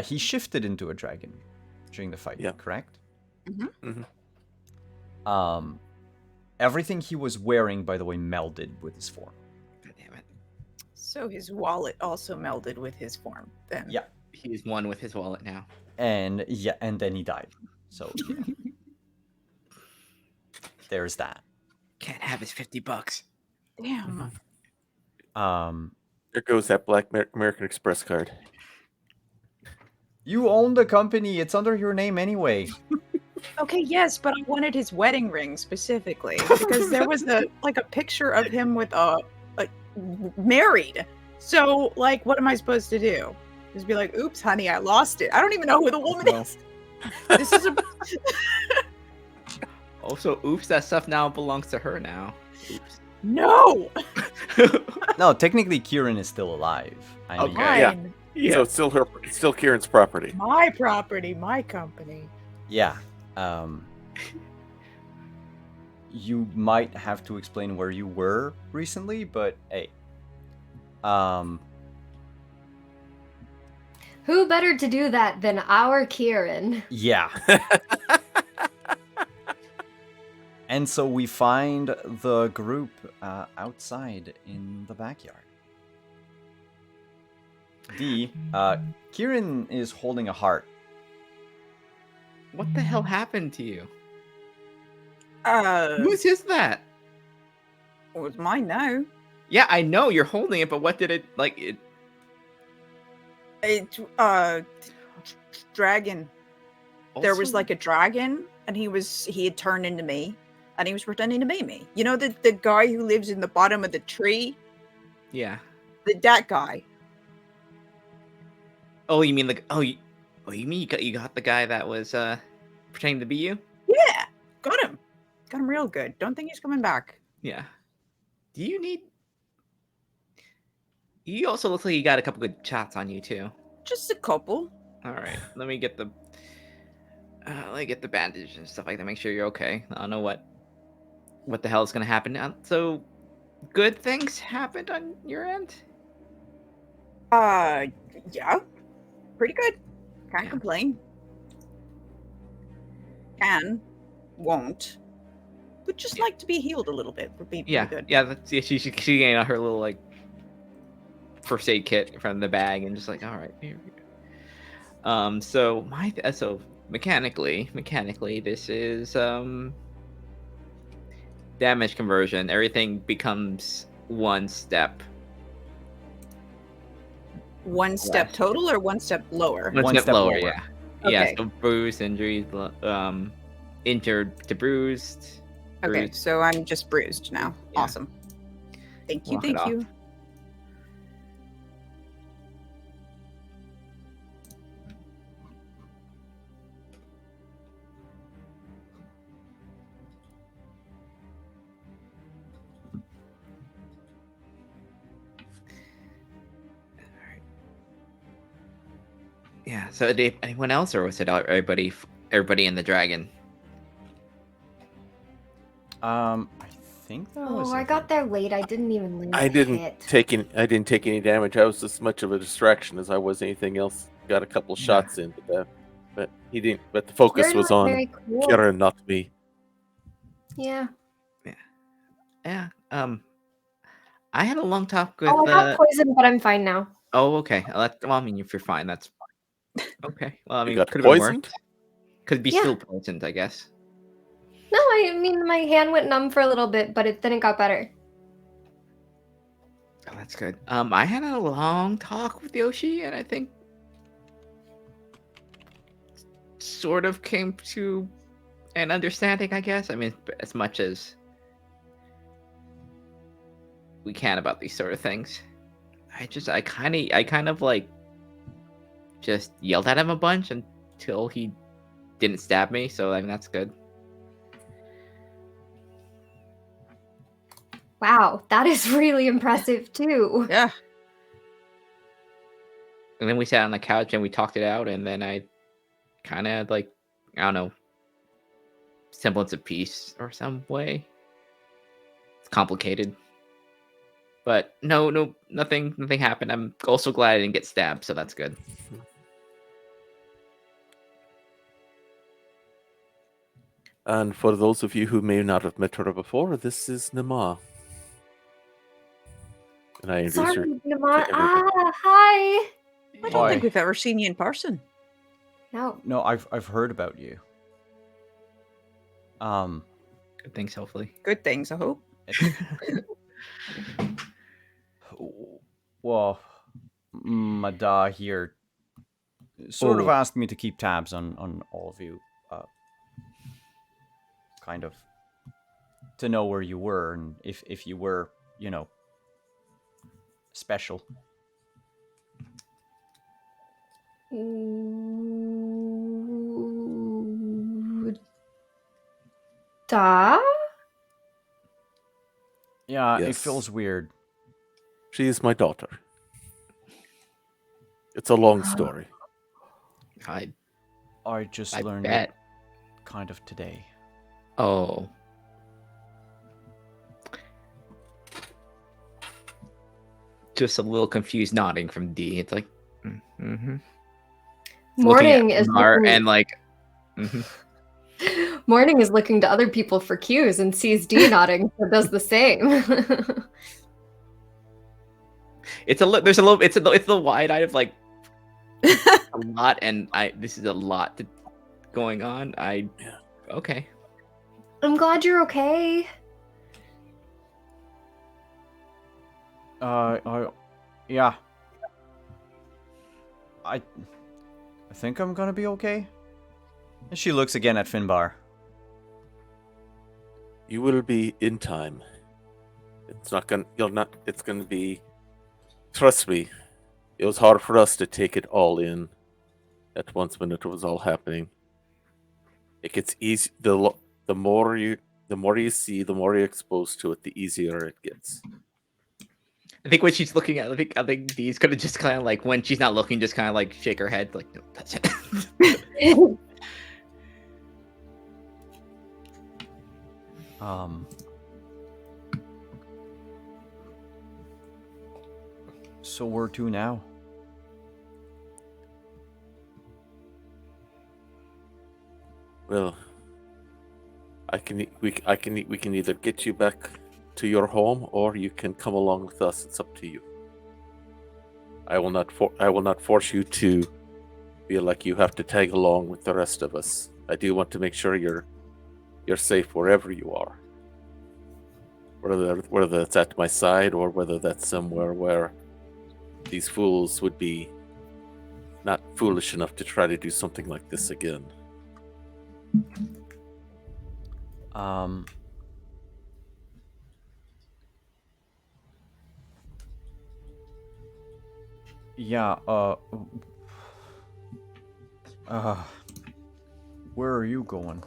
he shifted into a dragon during the fight, correct? Mm-hmm. Everything he was wearing, by the way, melded with his form. God damn it. So his wallet also melded with his form then. Yeah. He's one with his wallet now. And then he died. So yeah. There's that. Can't have his $50. Damn. There goes that Black American Express card. You own the company. It's under your name anyway. Okay, yes, but I wanted his wedding ring specifically because there was a picture of him with a married. So like, what am I supposed to do? Just be like, "Oops, honey, I lost it." I don't even know who the woman is. This is a. Also, oops, that stuff now belongs to her now. Oops. No. No, technically Kieran is still alive. I mean, Mine. Yeah. So it's still Kieran's property. My property, my company. yeah. You might have to explain where you were recently, but hey. Who better to do that than our Kieran? Yeah. And so we find the group outside in the backyard. Kieran is holding a heart. What the hell happened to you? Who's Whose is that? Well, it's mine now. Yeah, I know you're holding it, but what did it like? It's dragon. There was Also- like a dragon, and he had turned into me, and he was pretending to be me. You know the guy who lives in the bottom of the tree? Yeah. That guy. Oh, you mean like? You mean you got the guy that was pretending to be you? Yeah, got him real good. Don't think he's coming back. Yeah. Do you need? You also look like you got a couple good shots on you too. Just a couple. All right, let me get the bandage and stuff like that. Make sure you're okay. I don't know what the hell is gonna happen. So, good things happened on your end. Yeah, pretty good. Can't Yeah. complain. Won't, but just like to be healed a little bit would be pretty good. Yeah. She gained her little like first aid kit from the bag and just like, all right, here we go. So mechanically, this is damage conversion. Everything becomes 1 step. 1 step total or 1 step lower? One step lower, yeah. Yeah, Okay. so bruised, injuries, injured to bruised. Okay, bruised. so I'm just bruised now. Yeah. Awesome. Thank you, Walk it thank you. Yeah, so did anyone else, or was it everybody in the dragon? I think that was. Oh, I got there late. I didn't even land I a didn't hit. take any damage. I was as much of a distraction as I was anything else. Got a couple shots in, but he didn't. But the focus Kieran was on very cool. Kieran, not me. Yeah. Yeah. I had a long talk with. Oh, I got poisoned, but I'm fine now. Oh, okay. Well, I mean, if you're fine, that's okay. Well, I mean, got could have been poisoned? worse. Could be Yeah. still poisoned, I guess. No, I mean my hand went numb for a little bit, but then it got better. Oh, that's good. I had a long talk with Yoshi, and I think sort of came to an understanding, I guess. I mean, as much as we can about these sort of things. I kind of like just yelled at him a bunch until he didn't stab me. So I mean, that's good. Wow, that is really impressive too. Yeah. And then we sat on the couch and we talked it out, and then I kind of like, I don't know, semblance of peace or some way. It's complicated, but no, nothing happened. I'm also glad I didn't get stabbed, so that's good. And for those of you who may not have met her before, this is Nama. And I introduce her Sorry, to Nama. everybody. Hi. I don't Hi. think we've ever seen you in person. No. No, I've heard about you. Good things, hopefully. Good things, I hope. Well, Mada here sort of Oh. asked me to keep tabs on all of you, kind of to know where you were and if you were, you know, special. Da? Yeah, it Yes. feels weird. She is my daughter. It's a long story. I just I learned bet. it kind of today. Oh. Just a little confused nodding from D. It's like, mm-hmm. Morning is Mar looking, and like, mhm. Morning is looking to other people for cues and sees D nodding, so does the same. It's the wide eye of like a lot, and this is a lot going on. Okay. I'm glad you're okay. Yeah. I think I'm gonna be okay. And she looks again at Finbar. You will be in time. It's gonna be, trust me, it was hard for us to take it all in at once when it was all happening. It gets easy, the more you see, the more you're exposed to it, the easier it gets. I think when she's looking at, I think D's gonna just kind of like, when she's not looking, just kind of like shake her head, like, no, that's it. So where to now? Well, we can either get you back to your home, or you can come along with us. It's up to you. I will not force you to feel like you have to tag along with the rest of us. I do want to make sure you're safe wherever you are. Whether that's at my side or whether that's somewhere where these fools would be not foolish enough to try to do something like this again. Yeah, where are you going?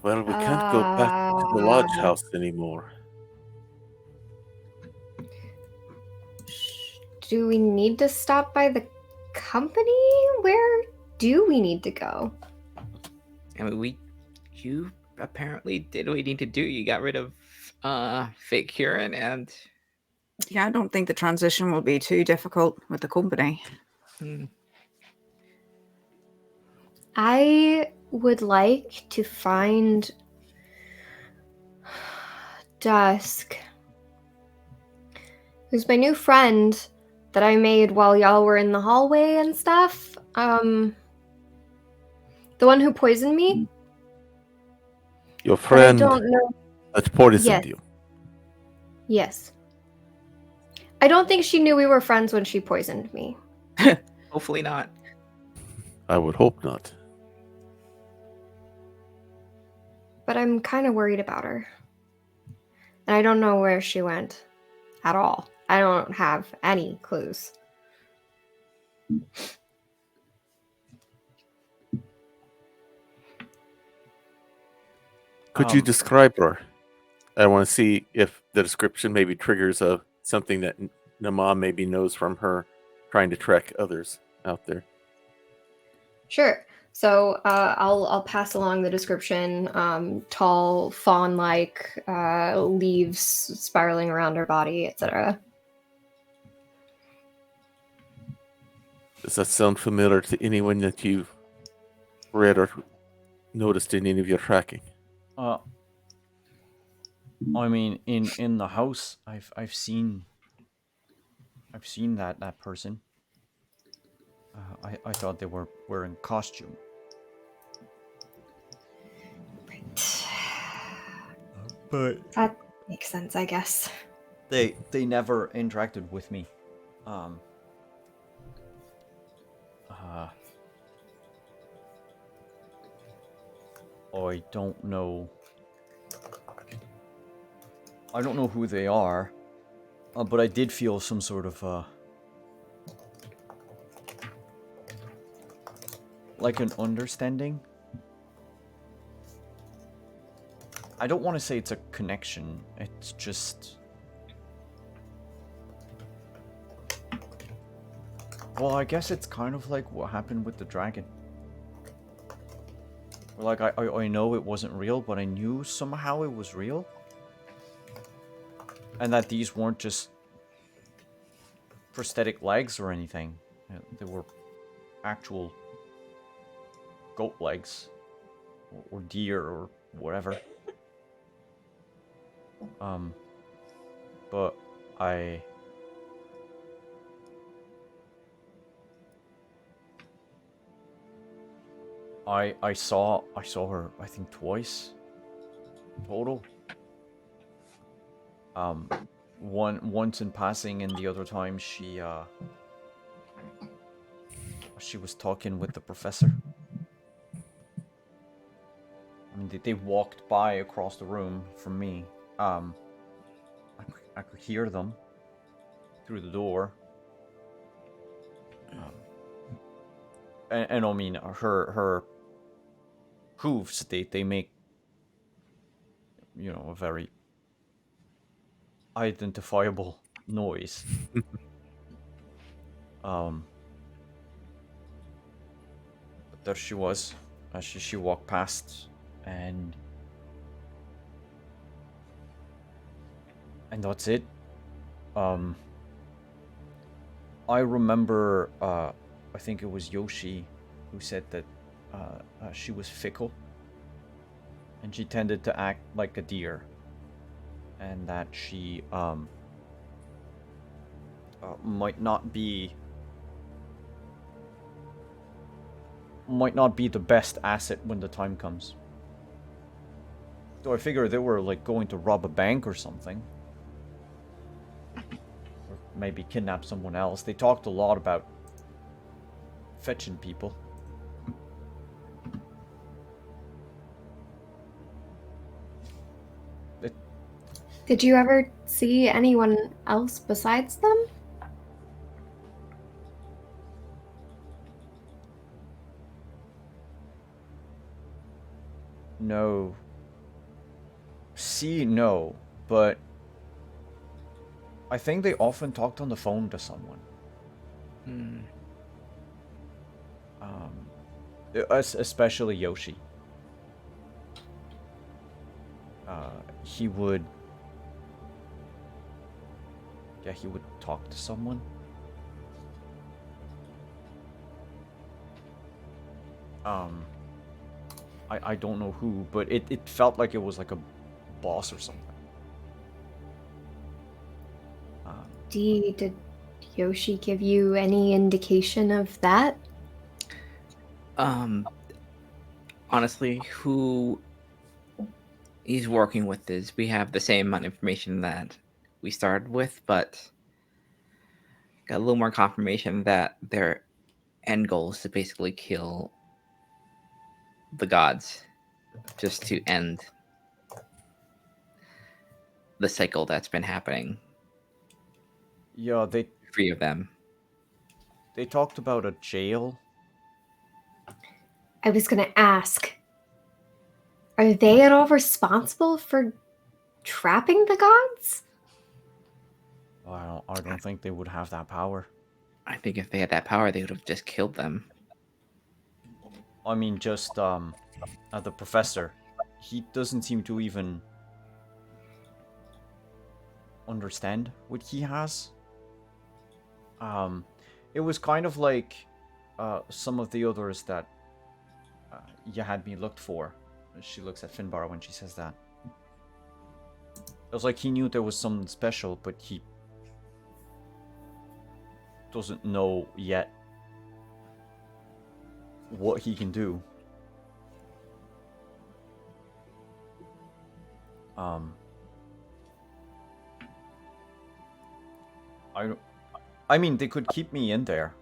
Well, we can't go back to the lodge house anymore. Do we need to stop by the company? Where do we need to go? I mean, you apparently did what you need to do. You got rid of fake Kieran, and Yeah, I don't think the transition will be too difficult with the company. I would like to find Dusk, who's my new friend, that I made while y'all were in the hallway and stuff. The one who poisoned me. Your But I friend don't know. that poisoned Yes. you. Yes. I don't think she knew we were friends when she poisoned me. Hopefully not. I would hope not. But I'm kind of worried about her. And I don't know where she went at all. I don't have any clues. Could you describe her? I want to see if the description maybe triggers something that Nama maybe knows from her trying to track others out there. Sure. So I'll pass along the description. Tall, fawn-like, leaves spiraling around her body, etc. Does that sound familiar to anyone that you've read or noticed in any of your tracking? I mean, in the house, I've seen that person. I thought they were wearing costume. But That makes sense, I guess. they never interacted with me. I don't know. I don't know who they are, but I did feel some sort of like an understanding. I don't want to say it's a connection. It's just, well, I guess it's kind of like what happened with the dragon. Like, I know it wasn't real, but I knew somehow it was real. And that these weren't just prosthetic legs or anything. They were actual goat legs. Or deer or whatever. But I saw her, I think, twice total. Once in passing, and the other time she was talking with the professor. I mean, they walked by across the room from me. I could hear them through the door. And I mean, her hooves, they make, you know, a very identifiable noise. But there she was, as she walked past, and that's it. I remember, I think it was Yoshi who said that she was fickle, and she tended to act like a deer, and that she might not be the best asset when the time comes. So I figure they were like going to rob a bank or something. Or maybe kidnap someone else. They talked a lot about fetching people. Did you ever see anyone else besides them? No. No, but I think they often talked on the phone to someone. Especially Yoshi. He would talk to someone. I don't know who, but it felt like it was like a boss or something. Did Yoshi give you any indication of that? Honestly, who he's working with is we have the same amount of information that we started with, but got a little more confirmation that their end goal is to basically kill the gods, just to end the cycle that's been happening. Yeah, Three of them. they talked about a jail. I was gonna ask, are they at all responsible for trapping the gods? I don't think they would have that power. I think if they had that power, they would have just killed them. I mean, just the professor. He doesn't seem to even understand what he has. It was kind of like some of the others that you had me looked for. She looks at Finbar when she says that. It was like he knew there was something special, but he doesn't know yet what he can do. I mean, they could keep me in there.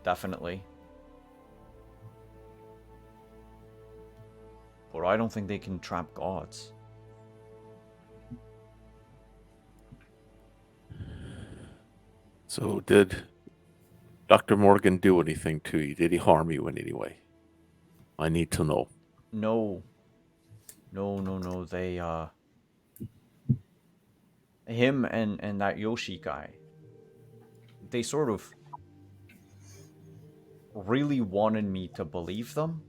Definitely. But I don't think they can trap gods. So did Dr. Morgan do anything to you? Did he harm you in any way? I need to know. No. They, him and that Yoshi guy, they sort of really wanted me to believe them.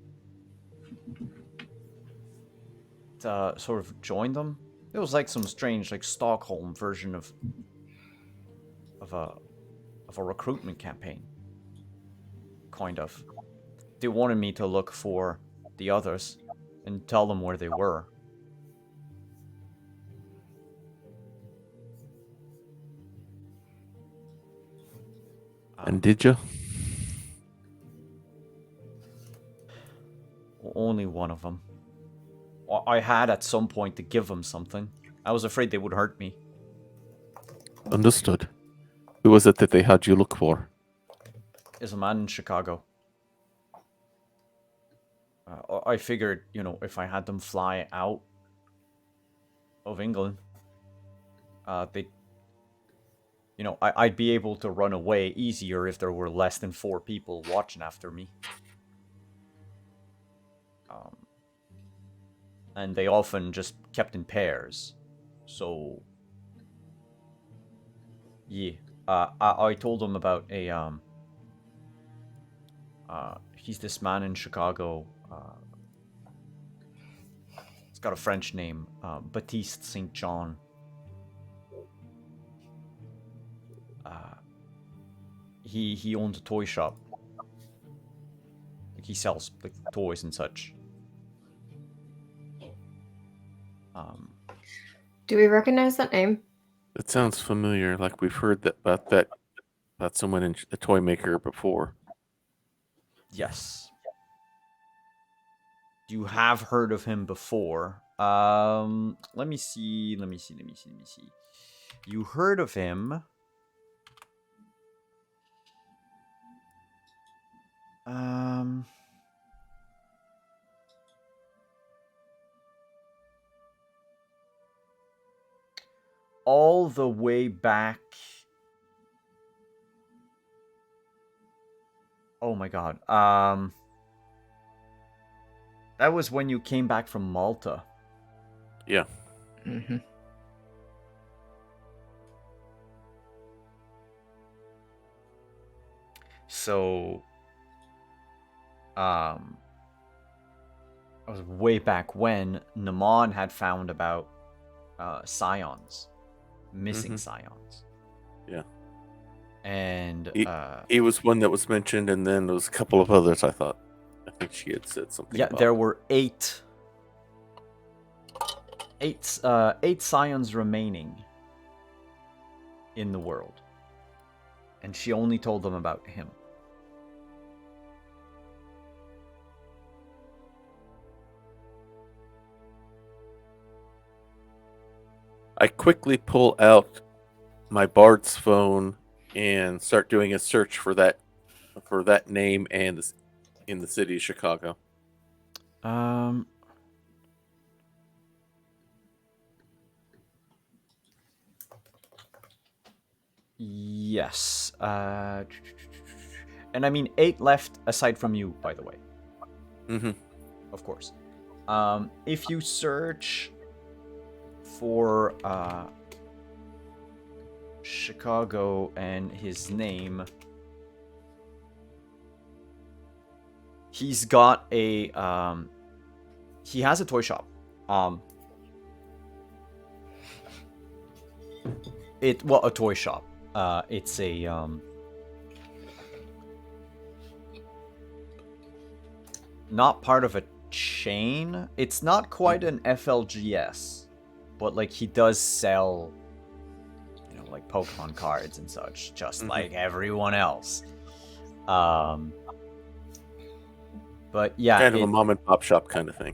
To sort of join them. It was like some strange, like, Stockholm version of a recruitment campaign. Kind of. They wanted me to look for the others and tell them where they were. And did you? Only one of them. I had at some point to give them something. I was afraid they would hurt me. Understood. Who was it that they had you look for? Is a man in Chicago. I figured, if I had them fly out of England, they, I'd be able to run away easier if there were less than 4 people watching after me. And they often just kept in pairs. So, yeah. I told them about he's this man in Chicago. He's got a French name, Baptiste St. John. He owns a toy shop. Like, he sells like toys and such. Do we recognize that name? It sounds familiar, like we've heard about someone in a toy maker before. Yes. You have heard of him before. Let me see. You heard of him. All the way back. Oh my god. That was when you came back from Malta. Yeah. Mm-hmm. So, I was way back when Naman had found about Scions, missing Scions. Yeah. And he was one that was mentioned, and then there was a couple of others. I think she had said something. Yeah, about. there were eight Scions remaining. in the world. And she only told them about him. I quickly pull out my Bard's phone and start doing a search for that name and in the city of Chicago. Yes. And I mean 8 left aside from you, by the way. Mm-hmm. Of course. If you search for Chicago and his name, he's got a he has a toy shop. A toy shop. It's a not part of a chain. It's not quite an FLGS, but like he does sell, you know, like Pokemon cards and such, just like everyone else. But yeah, Kind of a mom and pop shop kind of thing.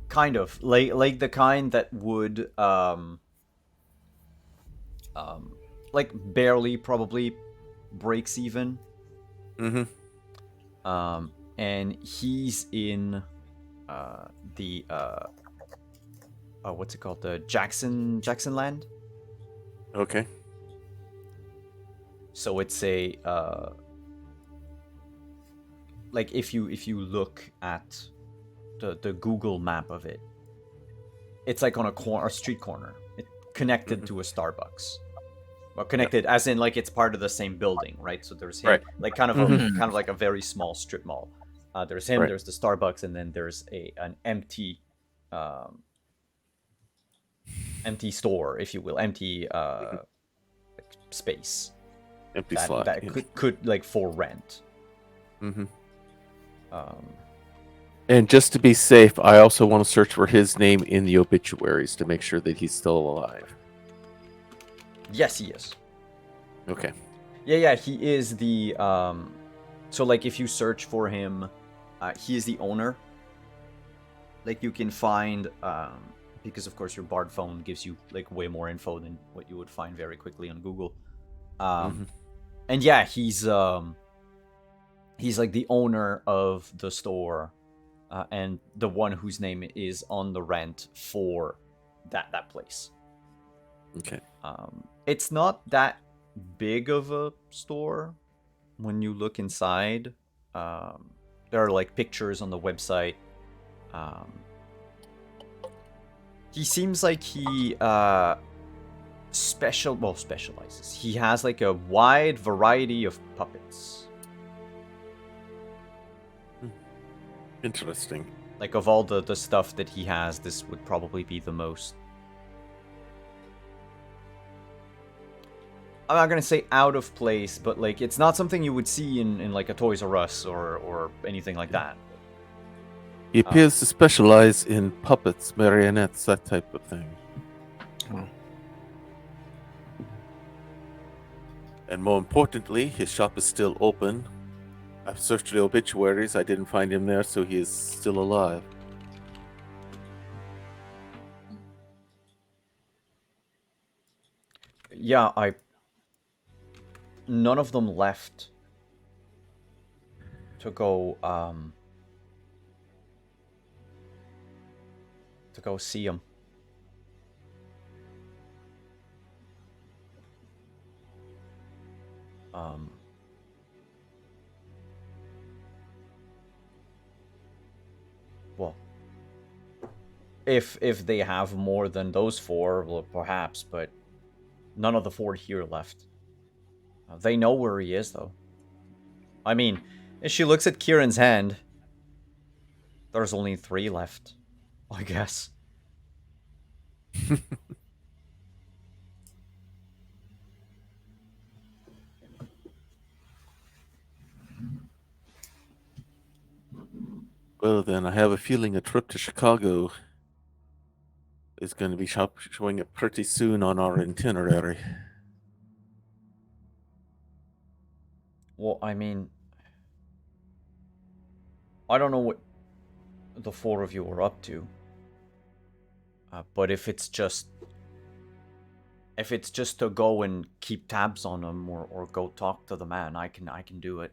Kind of like the kind that would like barely probably breaks even. Mm-hmm. And he's in the what's it called, the Jackson land. Okay. So it's a like if you look at the Google map of it, it's like on a street corner. It connected to a Starbucks. Well, connected as in like it's part of the same building, right? So there's him, Right. like kind of like a very small strip mall. There's him, Right. there's the Starbucks, and then there's an empty store, if you will, empty like space. Empty that, slot. that yeah. could like for rent. Mm-hmm. And just to be safe, I also want to search for his name in the obituaries to make sure that he's still alive. Yes, he is. Okay. Yeah, he is the so like if you search for him, he is the owner. Like you can find because of course your Bard phone gives you like way more info than what you would find very quickly on Google. And yeah, he's like the owner of the store, and the one whose name is on the rent for that place. Okay. It's not that big of a store when you look inside. There are like pictures on the website. He seems like he specializes. He has like a wide variety of puppets. Interesting. Like of all the stuff that he has, this would probably be the most, I'm not gonna say out of place, but like it's not something you would see in like a Toys R Us or anything like that. He appears to specialize in puppets, marionettes, that type of thing. Oh. And more importantly, his shop is still open. I've searched the obituaries. I didn't find him there, so he is still alive. Yeah, none of them left to go see him. Well, if they have more than those 4, well, perhaps, but none of the 4 here left. They know where he is, though. I mean, if she looks at Kieran's hand, there's only 3 left, I guess. Well, then, I have a feeling a trip to Chicago is going to be showing up pretty soon on our itinerary. Well, I mean, I don't know what the four of you are up to. But if it's just to go and keep tabs on him or go talk to the man, I can do it.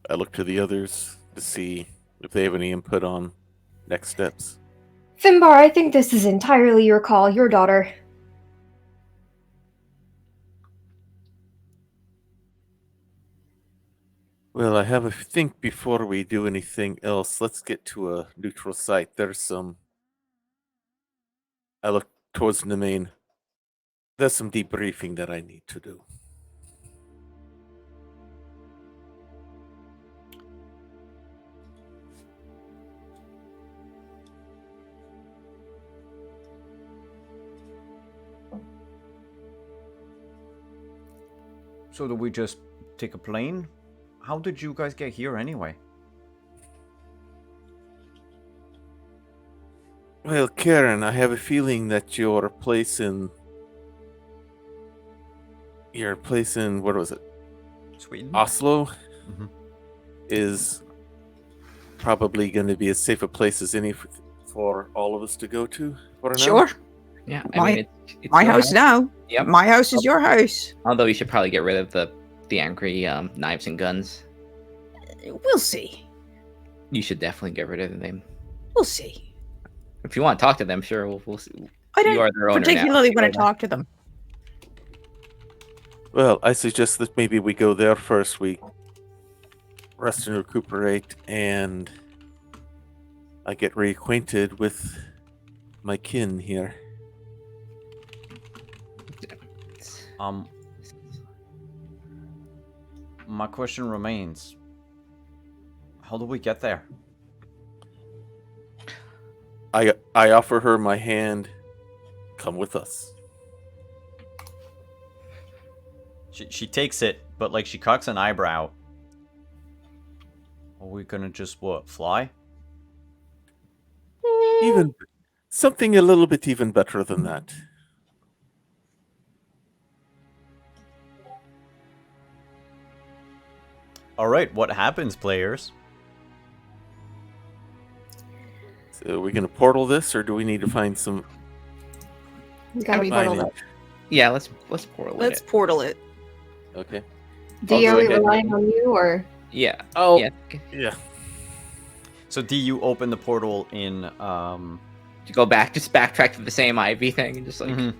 I look to the others to see if they have any input on next steps. Finbar, I think this is entirely your call, your daughter. Well, I have a think before we do anything else. Let's get to a neutral site. I look towards the main. There's some debriefing that I need to do. So do we just take a plane? How did you guys get here anyway? Well, Karen, I have a feeling that your place in what was it? Sweden? Oslo Mhm. is probably going to be as safe a place as any for all of us to go to for now. Sure. Yeah, My- it's My your house now. Yep. My house is your house. Although you should probably get rid of the angry knives and guns. We'll see. You should definitely get rid of them. We'll see. If you want to talk to them, sure, we'll see. I You don't are their owner now. particularly You want to know that. talk to them. Well, I suggest that maybe we go there first. We rest and recuperate, and I get reacquainted with my kin here. My question remains. How do we get there? I offer her my hand. Come with us. She takes it, but like she cocks an eyebrow. Are we gonna just fly? Even something a little bit even better than that. All right, what happens, players? So are we going to portal this, or do we need to find some You gotta mean, portal signage? it. Yeah, let's portal Let's it. portal it. Okay. D, I'll are go we ahead. relying on you or? Yeah. Oh, Yeah. yeah. So D, you open the portal in To go back, just backtrack to the same Ivy thing, and just like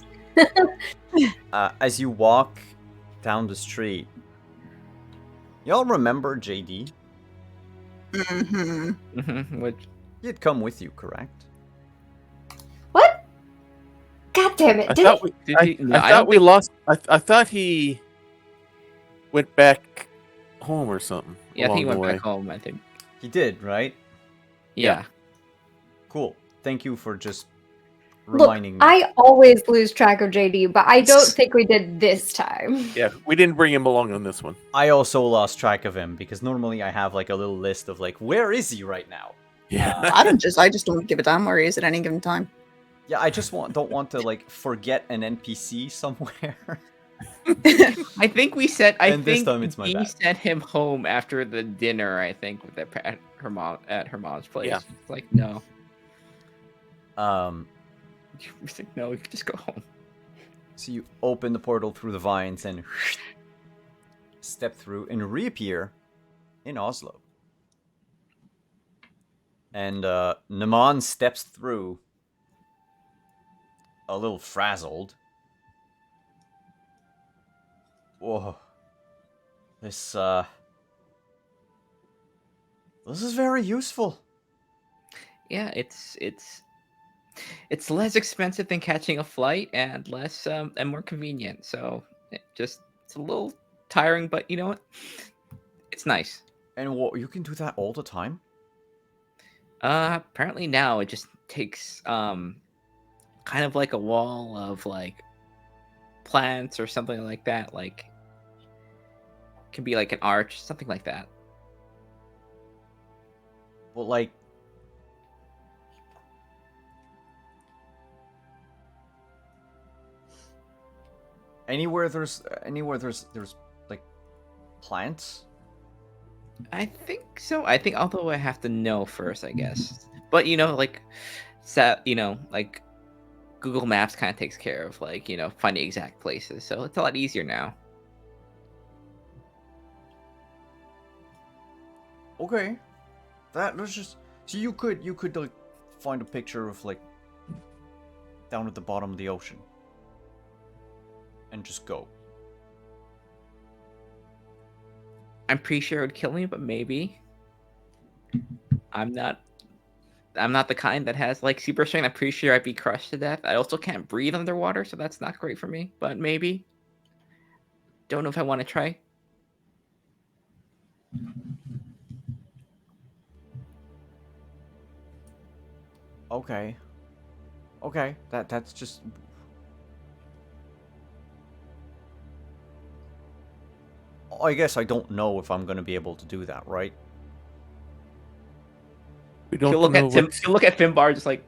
as you walk down the street. Y'all remember JD? Mm-hmm. which He had come with you, correct? What? God damn it! I Did thought it? we, Did I, he- no, I I thought don't we think- lost. I thought he went back home or something. yeah, I think he along went the back home. I think. He did, right? Yeah. Cool. Thank you for just Look, reminding me. I always lose track of JD, but I don't think we did this time. Yeah, we didn't bring him along on this one. I also lost track of him because normally I have like a little list of like, where is he right now? Yeah. I just don't give a damn where he is at any given time. Yeah, I just don't want to like forget an NPC somewhere. I think we said. I And this think time it's my we bad. sent him home after the dinner. I think with at her mom's place. Yeah. It's like no. It's like, no, we could just go home. So you open the portal through the vines and step through and reappear in Oslo. And Naman steps through a little frazzled. Whoa. This is very useful. Yeah, it's less expensive than catching a flight and less and more convenient. So it's a little tiring, but you know what? It's nice. And what, you can do that all the time? Apparently now it just takes kind of like a wall of like plants or something like that. Like can be like an arch, something like that. Well, like, Anywhere there's like plants. I think so. I think although I have to know first, I guess. But like, like Google Maps kind of takes care of like finding exact places, so it's a lot easier now. Okay, that's just so you could like find a picture of like down at the bottom of the ocean and just go. I'm pretty sure it would kill me, but maybe. I'm not the kind that has like super strength. I'm pretty sure I'd be crushed to death. I also can't breathe underwater, so that's not great for me. But maybe. Don't know if I want to try. Okay. That's just. I guess I don't know if I'm gonna be able to do that, right? We don't He'll look know at Tim. what- He'll look at Finbar just like.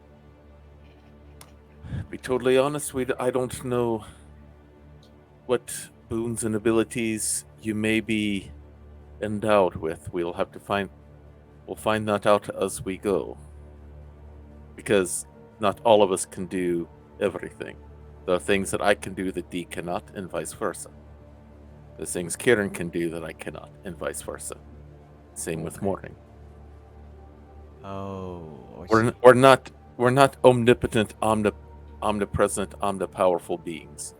Be totally honest, I don't know what boons and abilities you may be endowed with. We'll find that out as we go. Because not all of us can do everything. There are things that I can do that Dee cannot, and vice versa. There's things Kieran can do that I cannot, and vice versa. Same with Morning. Oh, I see. We're not omnipotent, omnipresent, omnipowerful beings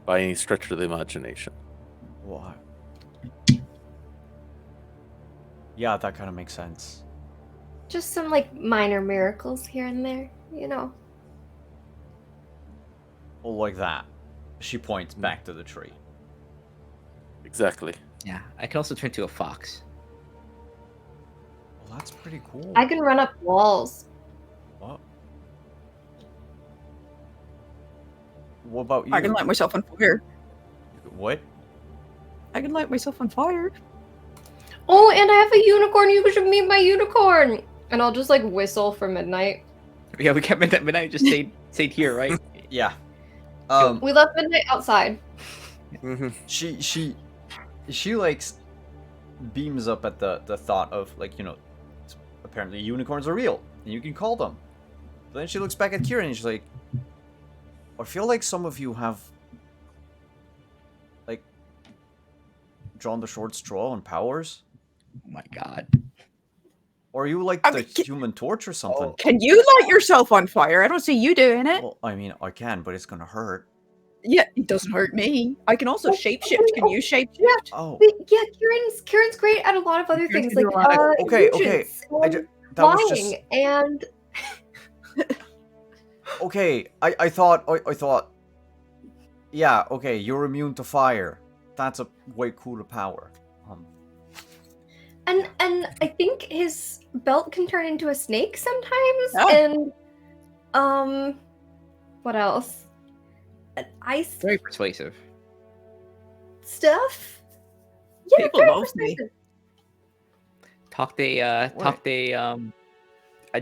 by any stretch of the imagination. What? Yeah, that kind of makes sense. Just some like minor miracles here and there, Oh, like that. She points back to the tree. Exactly. Yeah, I can also turn to a fox. Well, that's pretty cool. I can run up walls. What? What about you? I can light myself on fire. What? I can light myself on fire. Oh, and I have a unicorn. You should meet my unicorn. And I'll just like whistle for midnight. Yeah, we kept midnight. Just stayed here, right? Yeah. We left midnight outside. Mm-hmm. She like beams up at the thought of like apparently unicorns are real and you can call them. But then she looks back at Kieran and she's like, I feel like some of you have like drawn the short straw on powers. Oh my god. Or are you like I the mean, Human Torch or something? Can you light yourself on fire? I don't see you doing it. Well, I mean, I can, but it's gonna hurt. Yeah, it doesn't hurt me. I can also shapeshift. Can you shapeshift? Oh, Wait, yeah, Kieran's great at a lot of other Kieran things, can like do a lot of- okay. illusions and That was flying, just and okay. I thought. Yeah, okay. You're immune to fire. That's a way cooler power. and I think his belt can turn into a snake sometimes, Oh. and what else? Ice Very persuasive. stuff. Yeah, People very love me. persuasive. Talked a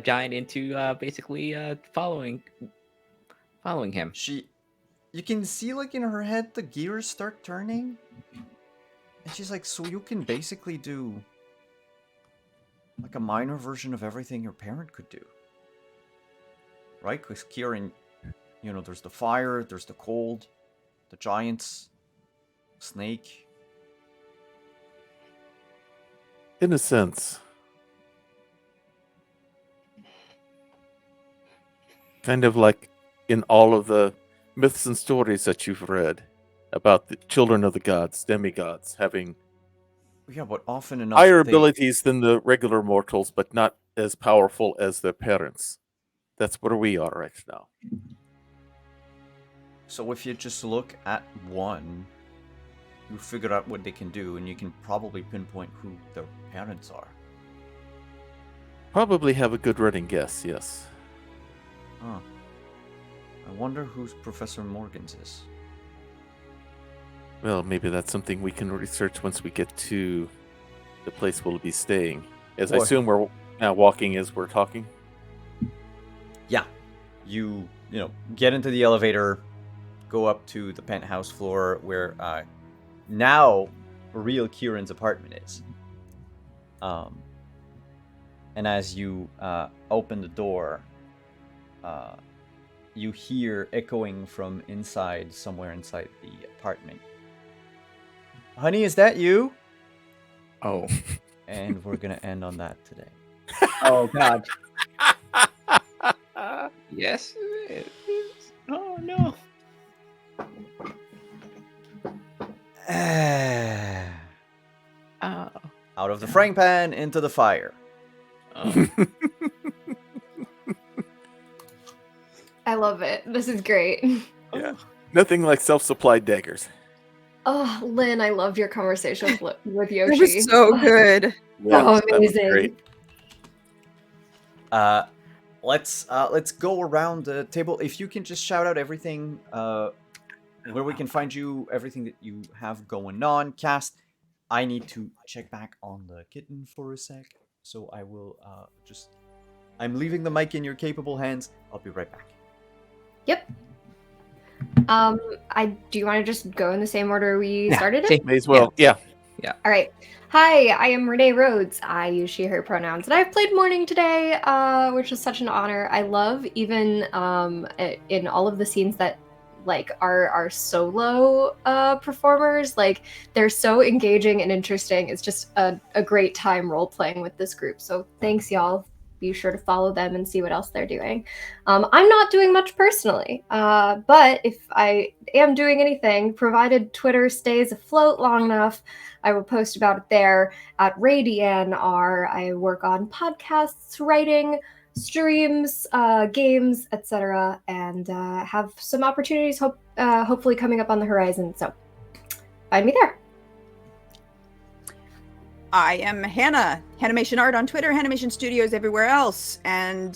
giant into basically following him. You can see like in her head the gears start turning, and she's like, so you can basically do like a minor version of everything your parent could do, right? Because Kieran, there's the fire, there's the cold, the giants, snake. In a sense. Kind of like in all of the myths and stories that you've read about the children of the gods, demigods, having Yeah, but often enough higher abilities than the regular mortals, but not as powerful as their parents. That's where we are right now. So if you just look at one, you figure out what they can do, and you can probably pinpoint who their parents are. Probably have a good running guess, yes. Huh. I wonder who Professor Morgan's is. Well, maybe that's something we can research once we get to the place we'll be staying. As I Boy. assume we're now walking as we're talking. Yeah. You get into the elevator, go up to the penthouse floor where now real Kieran's apartment is. And as you open the door, you hear echoing from inside, somewhere inside the apartment. Honey, is that you? Oh. And we're gonna end on that today. Oh God. Yes, it is. Oh no. Oh. Out of the frying pan into the fire. Oh. I love it. This is great. Yeah. Nothing like self-supplied daggers. Oh, Lynn, I loved your conversation with It Yoshi. was so good. Yeah, Oh, that was amazing. great. Let's go around the table. If you can just shout out everything where we can find you, everything that you have going on. Cast, I need to check back on the kitten for a sec, so I will I'm leaving the mic in your capable hands. I'll be right back. Yep. Do you want to just go in the same order we Yeah, started see. it? May as well. Yeah. All right. Hi, I am Renee Rhodes. I use she, her pronouns, and I've played Morning today, which is such an honor. I love even in all of the scenes that like are solo performers, like they're so engaging and interesting. It's just a great time role playing with this group. So thanks, y'all. Be sure to follow them and see what else they're doing. I'm not doing much personally, but if I am doing anything, provided Twitter stays afloat long enough, I will post about it there at RadianR. I work on podcasts, writing, streams, games, etc., and have some opportunities hopefully coming up on the horizon. So find me there. I am Hannah, Animation Art on Twitter, Animation Studios everywhere else, and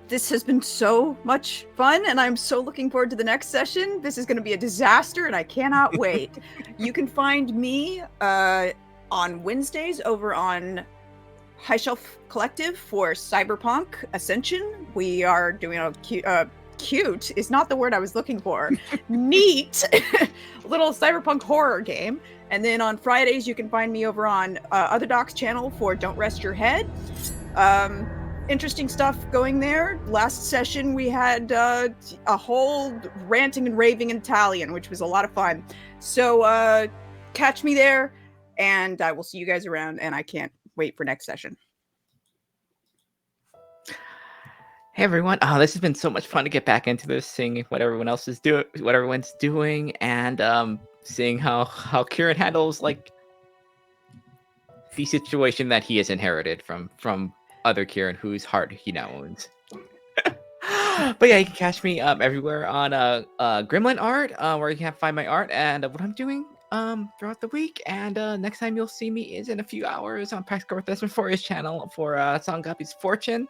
this has been so much fun, and I'm so looking forward to the next session. This is going to be a disaster, and I cannot wait. You can find me on Wednesdays over on High Shelf Collective for Cyberpunk Ascension. We are doing a cute is not the word I was looking for. Neat little cyberpunk horror game. And then on Fridays, you can find me over on Other Doc's channel for Don't Rest Your Head. Interesting stuff going there. Last session, we had a whole ranting and raving in Italian, which was a lot of fun. So catch me there, and I will see you guys around, and I can't wait for next session. Hey everyone! Oh, this has been so much fun to get back into this, seeing what everyone's doing, and seeing how Kieran handles like the situation that he has inherited from other Kieran, whose heart he now owns. But yeah, you can catch me everywhere on Gremlin Art, where you can find my art and what I'm doing throughout the week. And next time you'll see me is in a few hours on Practical Replacement for his channel for Song Guppy's Fortune,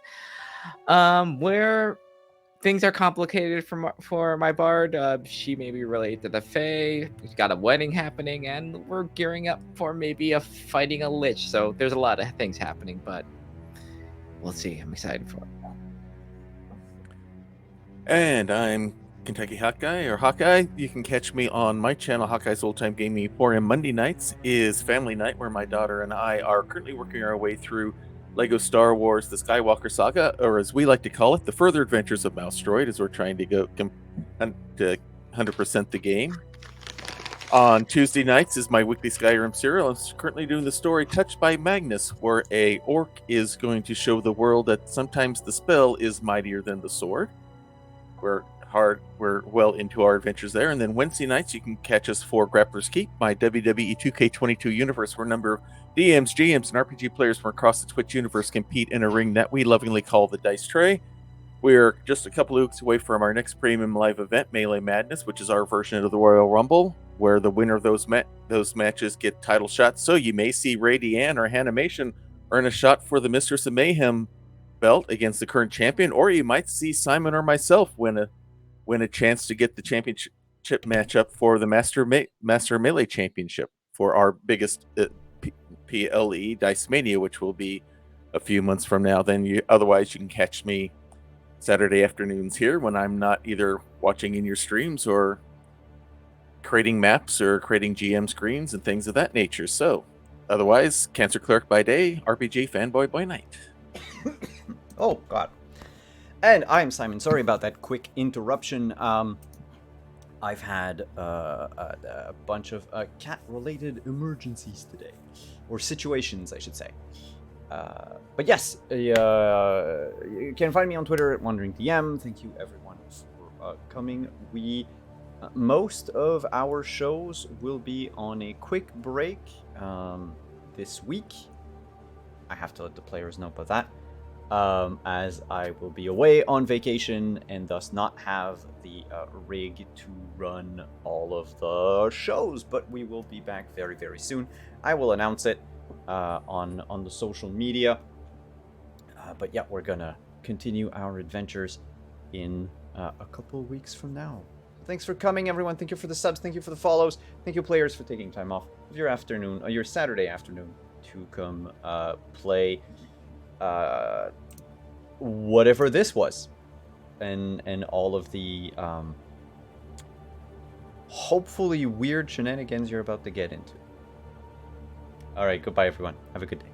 where things are complicated for my bard. She may be related to the Fae. We've got a wedding happening, and we're gearing up for maybe fighting a lich. So there's a lot of things happening, but we'll see. I'm excited for it. And I'm Kentucky Hawkeye, or Hawkeye. You can catch me on my channel, Hawkeye's Old Time Gaming. 4 a.m. Monday nights is family night, where my daughter and I are currently working our way through Lego Star Wars: The Skywalker Saga, or as we like to call it, The Further Adventures of Mouse Droid, as we're trying to go to 100% the game. On Tuesday nights is my weekly Skyrim serial. I'm currently doing the story Touched by Magnus, where a orc is going to show the world that sometimes the spell is mightier than the sword. We're well into our adventures there. And then Wednesday nights, you can catch us for Grappler's Keep, my WWE 2K22 universe, where a number of DMs, GMs, and RPG players from across the Twitch universe compete in a ring that we lovingly call the Dice Tray. We're just a couple of weeks away from our next premium live event, Melee Madness, which is our version of the Royal Rumble, where the winner of those matches get title shots. So you may see Radian or Hanimation earn a shot for the Mistress of Mayhem belt against the current champion, or you might see Simon or myself win a chance to get the championship matchup for the Master Melee Championship for our biggest PLE Dice Mania, which will be a few months from now. Then otherwise you can catch me Saturday afternoons here when I'm not either watching in your streams or creating maps or creating GM screens and things of that nature. So, otherwise, Cancer Clerk by day, RPG fanboy by night. Oh, God. And I'm Simon. Sorry about that quick interruption. I've had a bunch of cat-related emergencies today. Or situations, I should say. But yes, you can find me on Twitter at WanderingTM. Thank you, everyone, for coming. Most of our shows will be on a quick break this week. I have to let the players know about that. As I will be away on vacation and thus not have the rig to run all of the shows, but we will be back very, very soon. I will announce it on the social media. But yeah, we're gonna continue our adventures in a couple weeks from now. Thanks for coming, everyone. Thank you for the subs. Thank you for the follows. Thank you, players, for taking time off of your afternoon, or your Saturday afternoon, to come play whatever this was, and all of the hopefully weird shenanigans you're about to get into. All right, goodbye, everyone. Have a good day.